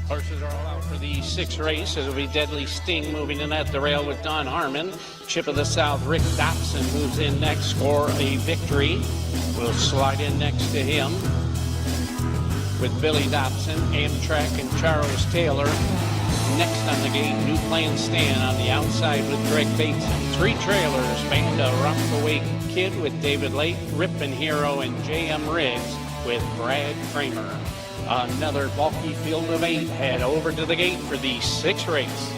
A: Horses are all out for the sixth race. It'll be Deadly Sting moving in at the rail with Don Harmon. Chip of the South, Rick Dobson moves in next for a victory. We'll slide in next to him with Billy Dobson, Amtrak, and Charles Taylor Next on the gate, New Plan Stand on the outside with Greg Bateson. 3 trailers, Banda Rockaway Kid with David Lake, Rippin' Hero, and J.M. Riggs with Brad Kramer. Another bulky field of 8 head over to the gate for the 6th race.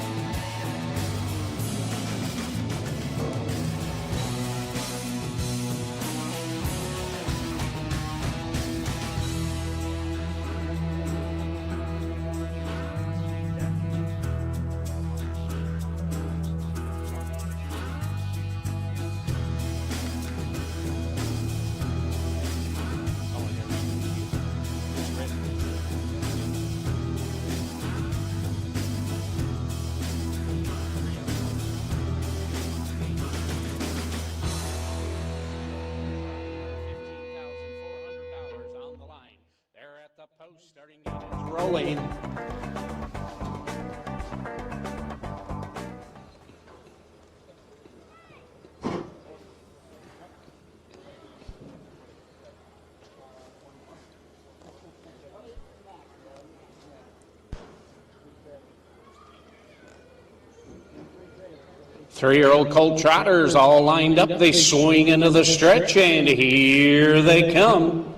A: Post starting is rolling. Three-year-old Colt Trotters all lined up. They swing into the stretch, and here they come.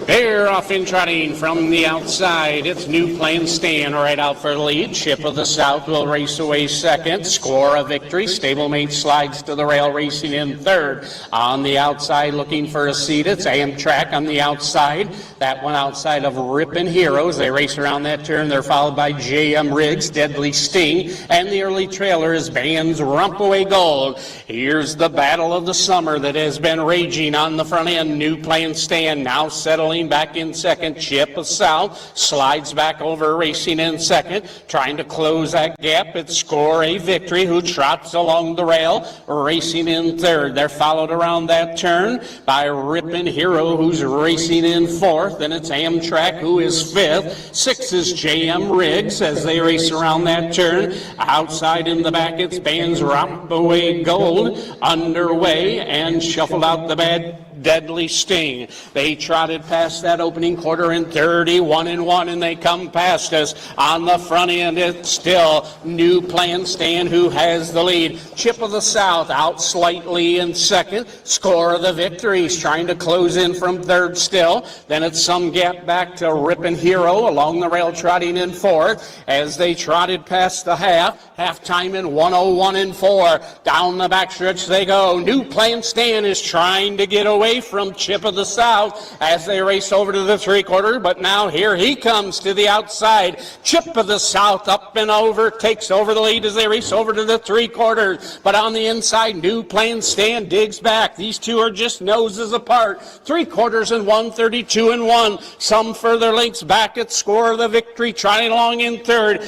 A: They're off in trotting from the outside. It's New Plan Stand right out for the lead. Ship of the South will race away second. Score a victory. Stablemate slides to the rail, racing in third. On the outside, looking for a seat, it's Amtrak on the outside. That one outside of Rippin' Heroes. They race around that turn. They're followed by J.M. Riggs, Deadly Sting, and the early trailer is Band's Rumpaway Gold. Here's the battle of the summer that has been raging on the front end. New Plan Stand now settling back in second. Chip of South slides back over, racing in second, trying to close that gap. It's Score a Victory, who trots along the rail, racing in third. They're followed around that turn by Rippin' Hero, who's racing in fourth, and it's Amtrak, who is fifth. Sixth is J.M. Riggs as they race around that turn. Outside in the back, it's Band's Rompaway Gold underway, and shuffled out the bad Deadly Sting. They trotted past that opening quarter in 31-1, and they come past us. On the front end, it's still New Plan Stand who has the lead. Chip of the South out slightly in second. Score of the Victories trying to close in from third still. Then it's some gap back to Rippin' Hero along the rail, trotting in fourth as they trotted past the half-time in 1:01-4. Down the backstretch they go. New Plan Stand is trying to get away from Chip of the South as they race over to the three-quarter, but now here he comes to the outside. Chip of the South up and over, takes over the lead as they race over to the three-quarters, but on the inside, New Plan Stand digs back. These two are just noses apart. Three-quarters and 1:32-1. Some further links back at Score of the Victory, trotting along in third.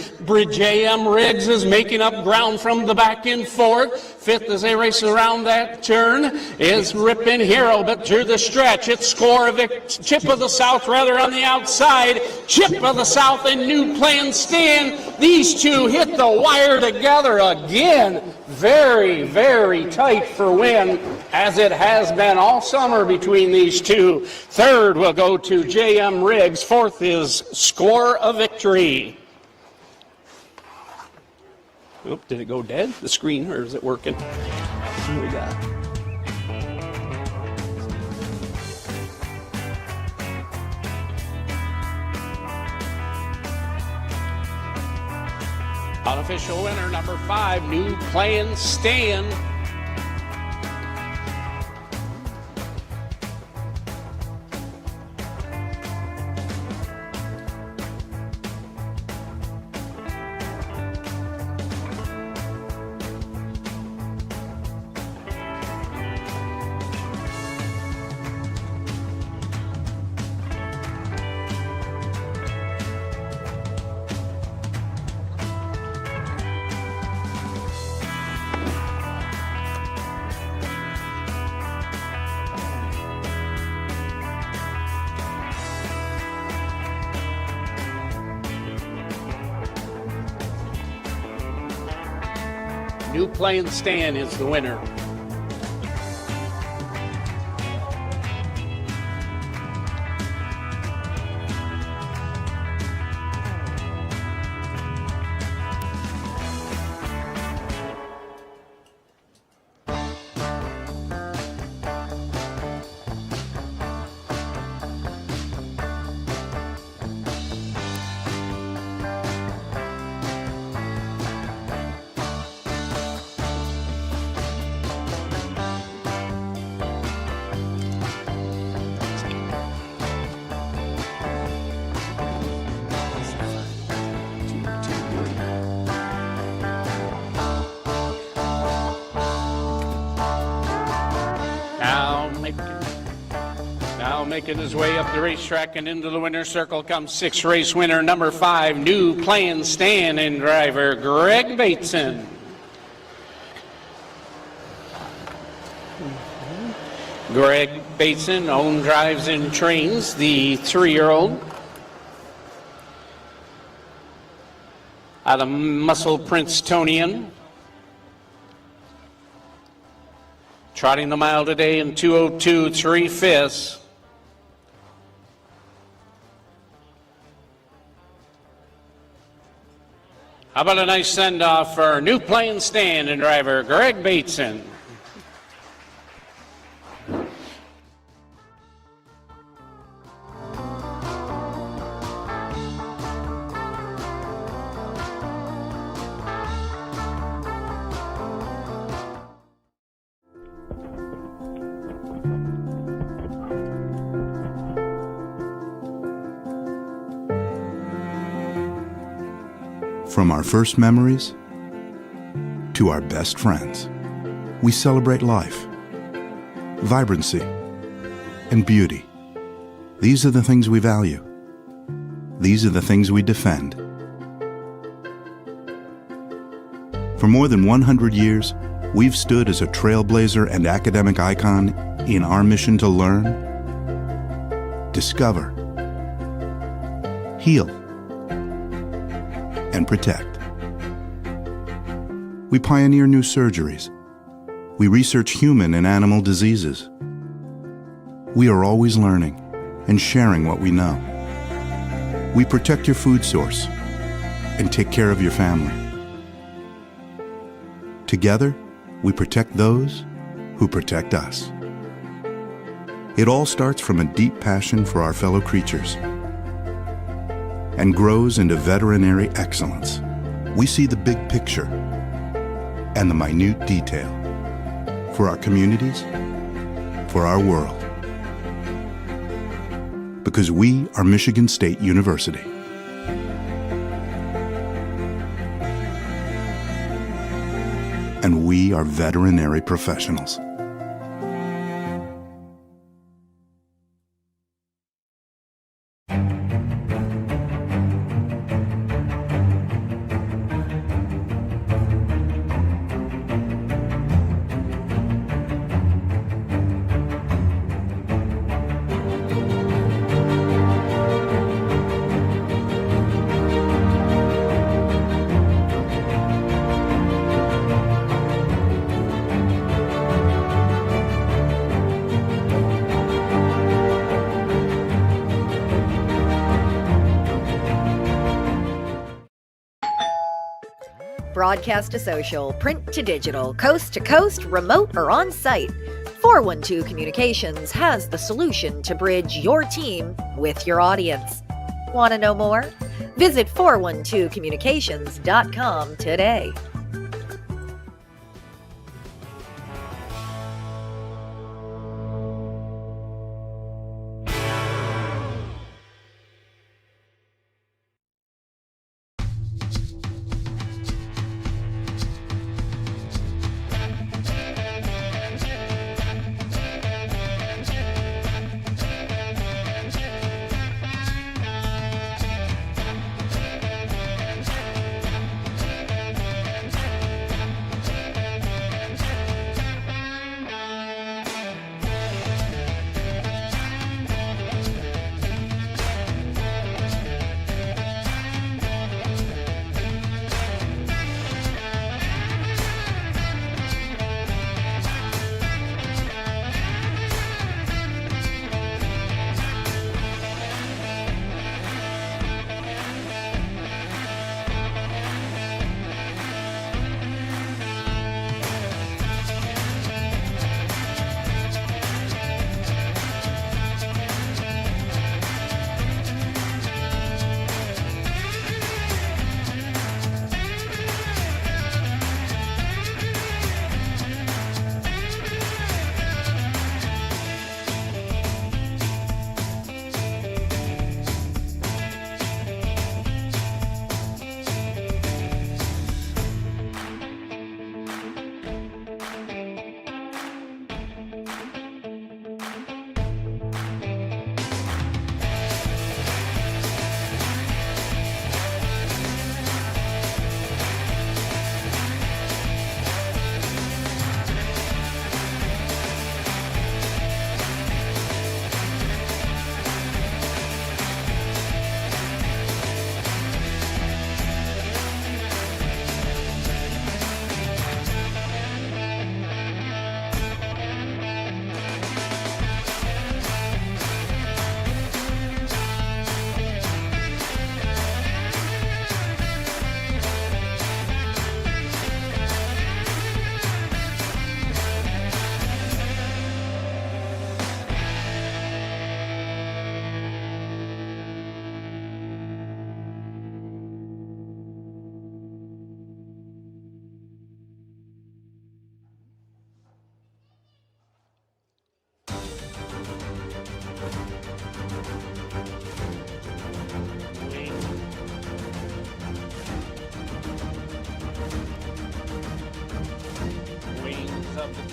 A: J.M. Riggs is making up ground from the back in fourth. Fifth as they race around that turn is Rippin' Hero, but through the stretch, it's Score of Chip of the South rather on the outside. Chip of the South and New Plan Stand. These two hit the wire together again. Very, very tight for win, as it has been all summer between these two. Third will go to J.M. Riggs. Fourth is Score of Victory. Oop, did it go dead, the screen, or is it working? What we got? Unofficial winner, number 5, New Plan Stand. New Plan Stand is the winner. making his way up the racetrack, and into the winner's circle comes 6th race winner number 5, New Plan Stand, and driver Greg Bateson. Greg Bateson owns, drives, and trains the 3-year-old out of Muscle Princetonian. Trotting the mile today in 2:02 3/5. How about a nice send-off for New Plan Stand and driver Greg Bateson?
B: From our first memories to our best friends, we celebrate life, vibrancy, and beauty. These are the things we value. These are the things we defend. For more than 100 years, we've stood as a trailblazer and academic icon in our mission to learn, discover, heal, and protect. We pioneer new surgeries. We research human and animal diseases. We are always learning and sharing what we know. We protect your food source and take care of your family. Together, we protect those who protect us. It all starts from a deep passion for our fellow creatures and grows into veterinary excellence. We see the big picture and the minute detail for our communities, for our world. Because we are Michigan State University. And we are veterinary professionals.
C: Broadcast to social, print to digital, coast to coast, remote or on site, 412 Communications has the solution to bridge your team with your audience. Want to know more? Visit 412communications.com today.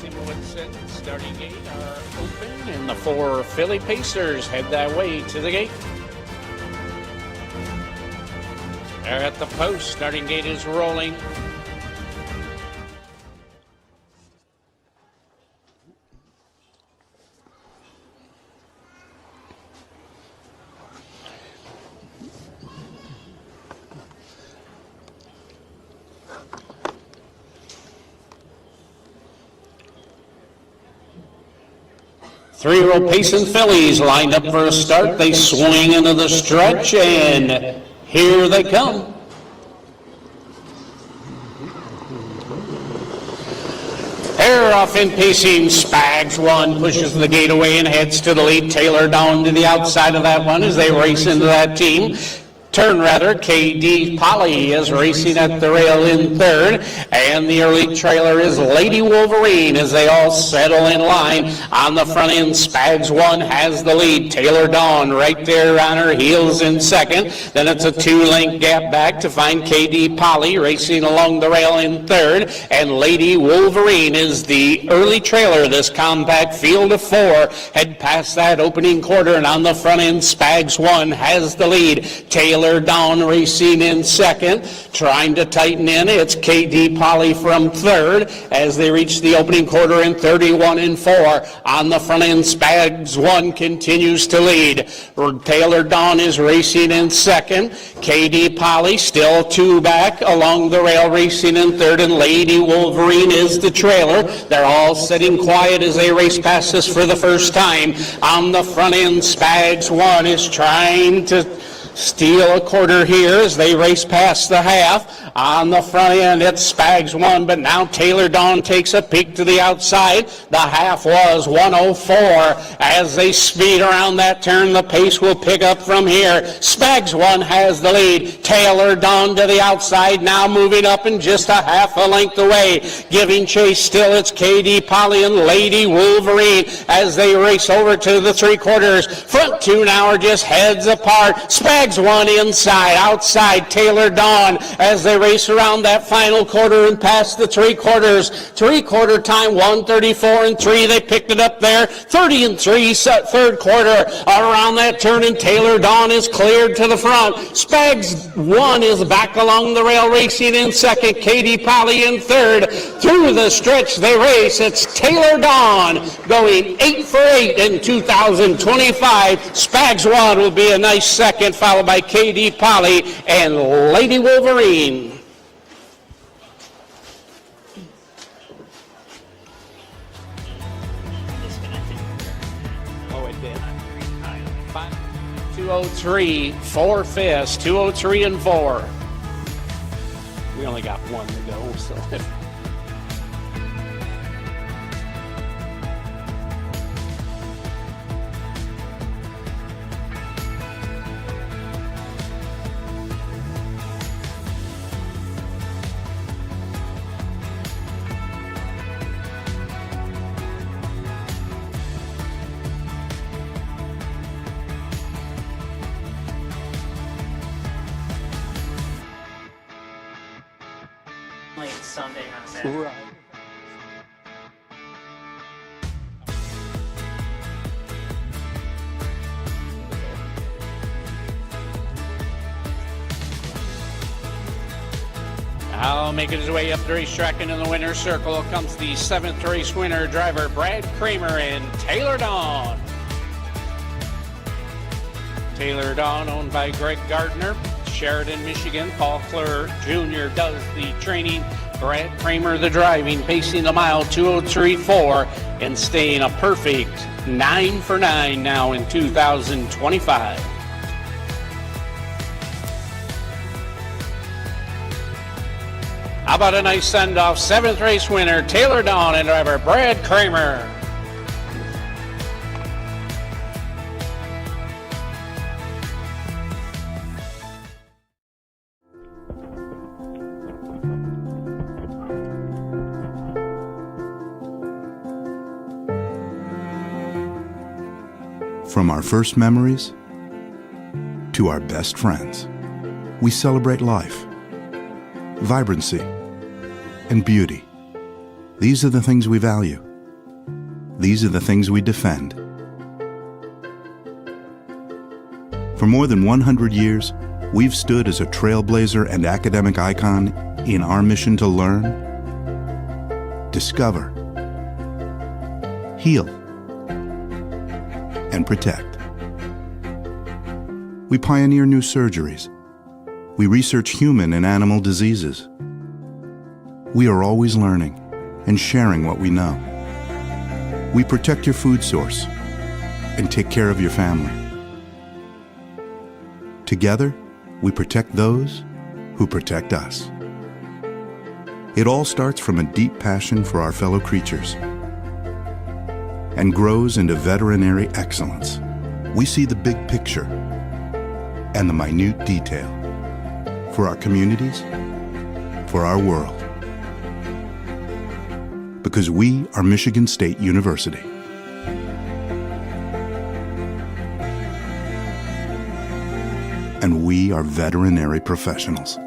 A: Racing Woodson, starting gate are open, and the 4 Philly Pacers head that way to the gate. They're at the post. Starting gate is rolling. Three-year-old Pace and Phillies lined up for a start. They swing into the stretch, and here they come. They're off in pacing. Spags 1 pushes the gate away and heads to the lead. Taylor down to the outside of that one as they race into that team. KD Polly is racing at the rail in third, and the early trailer is Lady Wolverine as they all settle in line. On the front end, Spags 1 has the lead. Taylor Dawn right there on her heels in second. Then it's a 2-length gap back to find KD Polly racing along the rail in third, and Lady Wolverine is the early trailer. This compact field of 4 head past that opening quarter, and on the front end, Spags 1 has the lead. Taylor Dawn racing in second, trying to tighten in. It's KD Polly from third as they reach the opening quarter in 31 and 4. On the front end, Spags 1 continues to lead. Taylor Dawn is racing in second. KD Polly still 2 back along the rail racing in third, and Lady Wolverine is the trailer. They're all sitting quiet as they race past us for the first time. On the front end, Spags 1 is trying to steal a quarter here as they race past the half. On the front end, it's Spags 1, but now Taylor Dawn takes a peek to the outside. The half was 104. As they speed around that turn, the pace will pick up from here. Spags 1 has the lead. Taylor Dawn to the outside, now moving up and just a half a length away. Giving chase still, it's KD Polly and Lady Wolverine as they race over to the 3/4. Front 2 now are just heads apart. Spags 1 inside, outside Taylor Dawn as they race around that final quarter and past the 3/4. 3/4 time, 1:34 and 3. They picked it up there. 30 and 3, third quarter. Around that turn, and Taylor Dawn is cleared to the front. Spags 1 is back along the rail racing in second. KD Polly in third. Through the stretch they race. It's Taylor Dawn going 8 for 8 in 2025. Spags 1 will be a nice second, followed by KD Polly and Lady Wolverine. Oh, it did. 203, 4 fifths, 203 and 4. We only got 1 to go, so.
D: Like Sunday on Saturday.
A: Right. Now making his way up the racetrack into the winner's circle comes the 7th race winner, driver Brad Kramer and Taylor Dawn. Taylor Dawn, owned by Greg Gardner. Sheridan, Michigan. Paul Clure Jr. does the training. Brad Kramer the driving, pacing the mile 203.4 and staying a perfect 9 for 9 now in 2025. How about a nice send-off? 7th race winner Taylor Dawn and driver Brad Kramer.
B: From our first memories to our best friends, we celebrate life, vibrancy, and beauty. These are the things we value. these are the things we defend. For more than 100 years, we've stood as a trailblazer and academic icon in our mission to learn, discover, heal, and protect. We pioneer new surgeries. We research human and animal diseases. We are always learning and sharing what we know. We protect your food source and take care of your family. Together, we protect those who protect us. It all starts from a deep passion for our fellow creatures and grows into veterinary excellence. We see the big picture and the minute detail for our communities, for our world. Because we are Michigan State University. And we are veterinary professionals.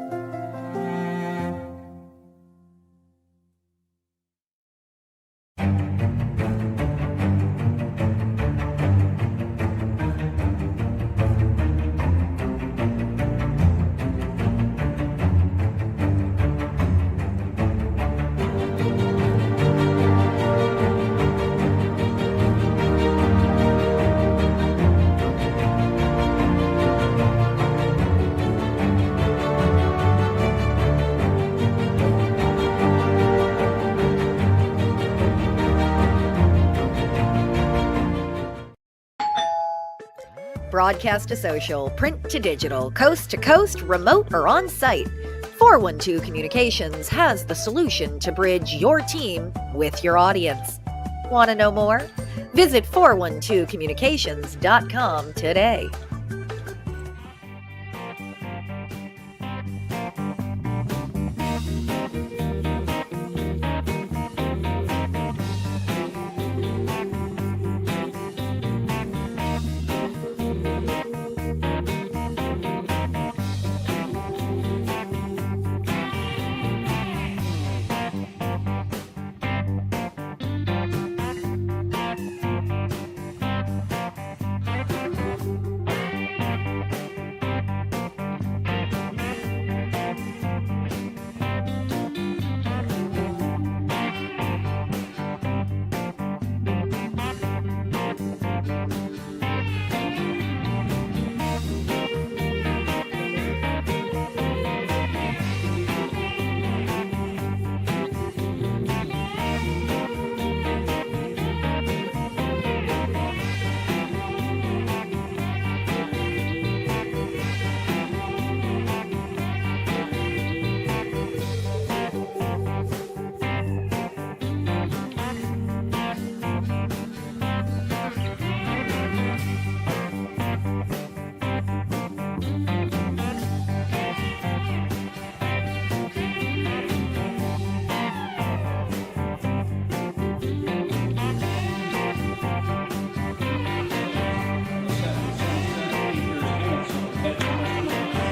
C: Broadcast to social, print to digital, coast to coast, remote or on site, 412 Communications has the solution to bridge your team with your audience. Want to know more? Visit 412communications.com today.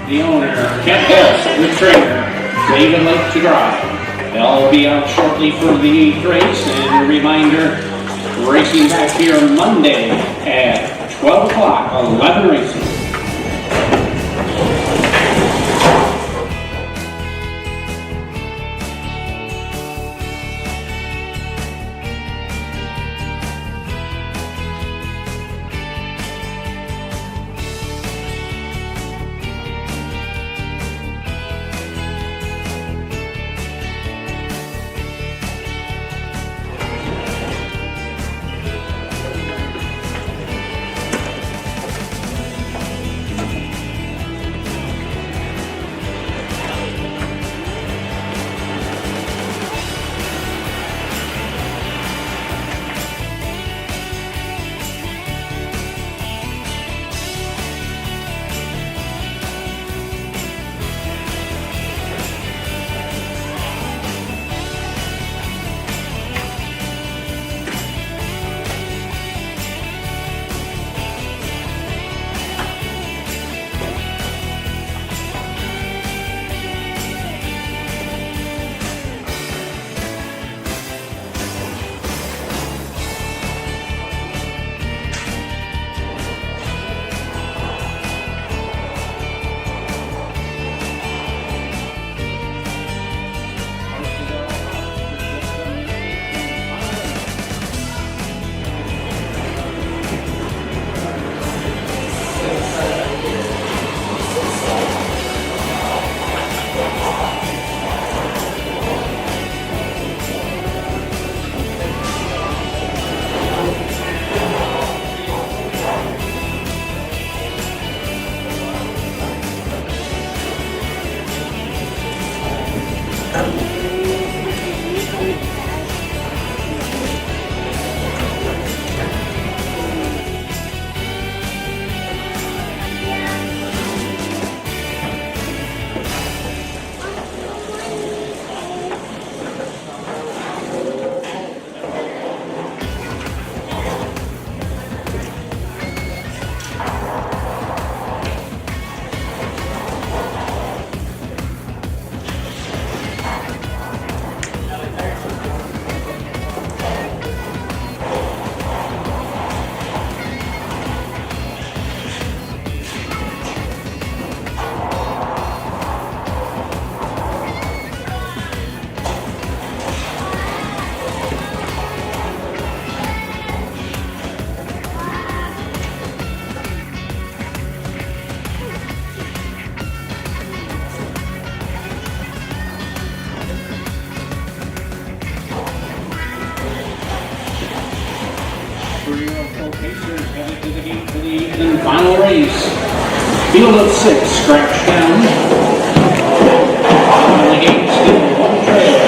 A: The owner, Kent Hills, the trainer, David Lake to drive. They'll be out shortly for the 8th race, and a reminder, racing back here Monday at 12 o'clock, 11 races. race. Field of 6, scratch down. On the gate, still one trailer.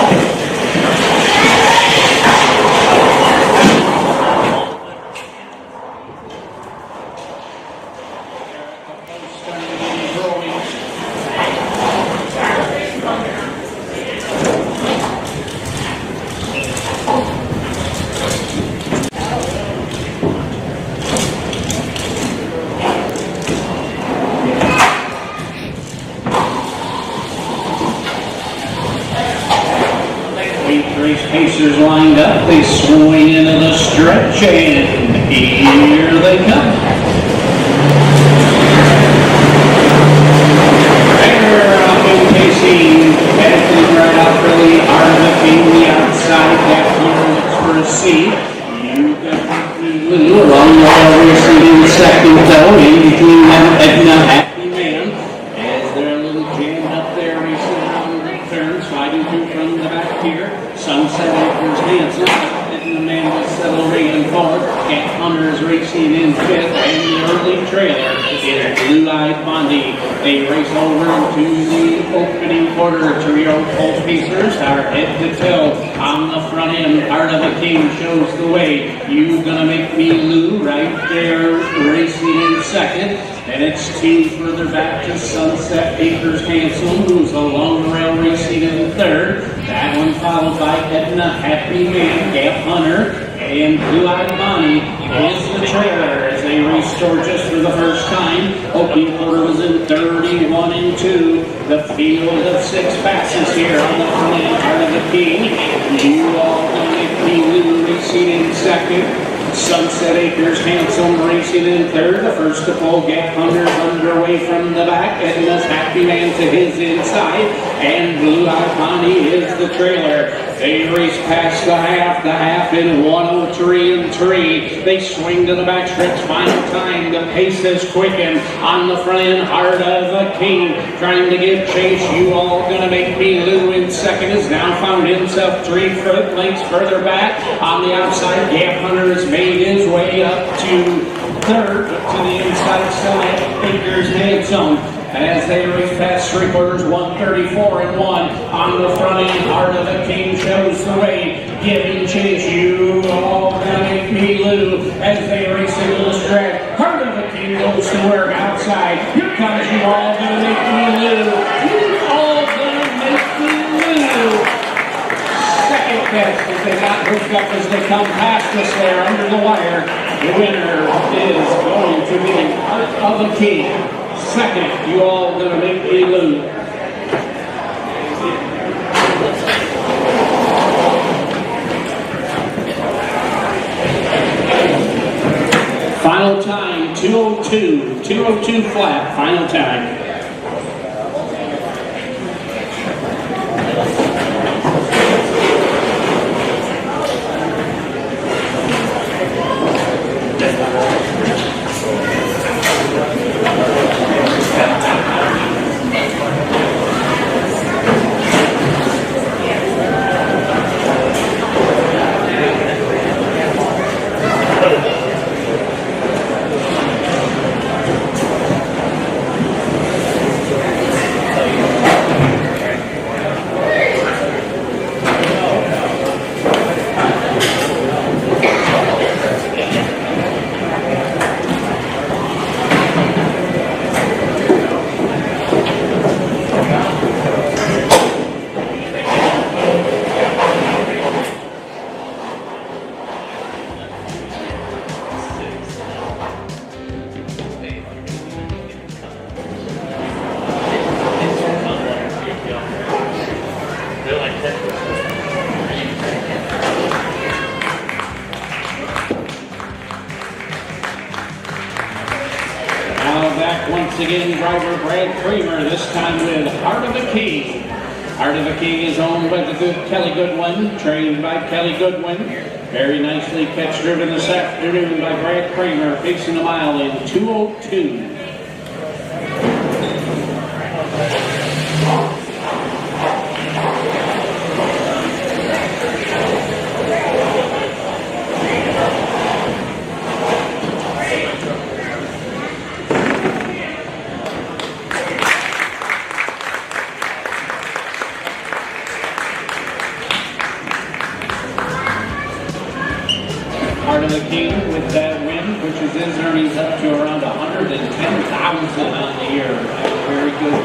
A: Pacers lined up, they swing into the stretch, and here they come. They're up in Casey, heading right out for the Arvin, the outside, that corner looks for a seat. You got Lou along the way, racing in second though, in between them, Edna Happy Man, as they're a little jammed up there, racing around the turn, sliding through from the back here. Sunset Acres Hanson, and the man was settling in fourth. Cat Hunters racing in fifth, and the early trailer is Blue Eyed Bondi. They race over into the opening quarter. Trio Colt Pacers are head to toe on the front end. Heart of the King shows the way. You Gonna Make Me Lou right there racing in second. And it's two further back to Sunset Acres Hanson, who's along the rail racing in third. That one followed by Edna Happy Man, Gap Hunter, and Blue Eyed Bonnie is the trailer as they restore just for the first time. Opening quarter was in 31 and 2. The field of 6 passes here on the front end. Heart of the King. You All Gonna Make Me Lou racing in second. Sunset Acres Handsome racing in third. The first to pull, Gap Hunters underway from the back. Edna's Happy Man to his inside. And Blue Eyed Bonnie is the trailer. They race past the half in 103 and 3. They swing to the back stretch, final time. The pace is quickened on the front end. Heart of the King trying to give chase. You All Gonna Make Me Lou in second is now found himself 3 foot lengths further back. On the outside, Gap Hunter has made his way up to third, to the inside. Sunset Acres Handsome. As they race past 3/4, 134 and 1 on the front end. Heart of the King shows the way, giving chase. You All Gonna Make Me Lou as they race into the stretch. Heart of the King goes to work outside. Here comes You All Gonna Make Me Lou. You All Gonna Make Me Lou. Second best as they got hooked up as they come past us there under the wire. The winner is going to be Heart of the King. Second, You All Gonna Make Me Lou. Final time, 2:02. 2:02 flat, final time. Once again, driver Brad Kramer, this time with Heart of the King. Heart of the King is owned by the good Kelly Goodwin, trained by Kelly Goodwin. Very nicely catch driven this afternoon by Brad Kramer, facing a mile in 2:02.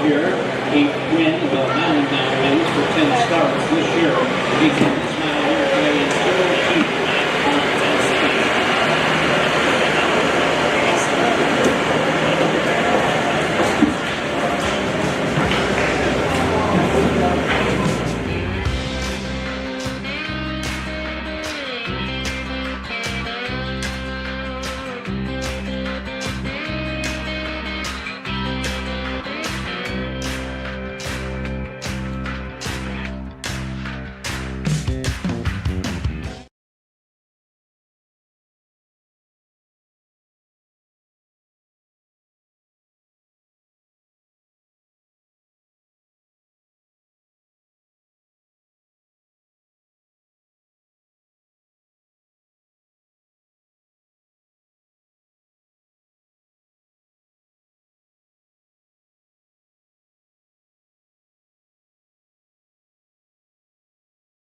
A: year, 8 wins, well, now wins for 10 starts this year. He can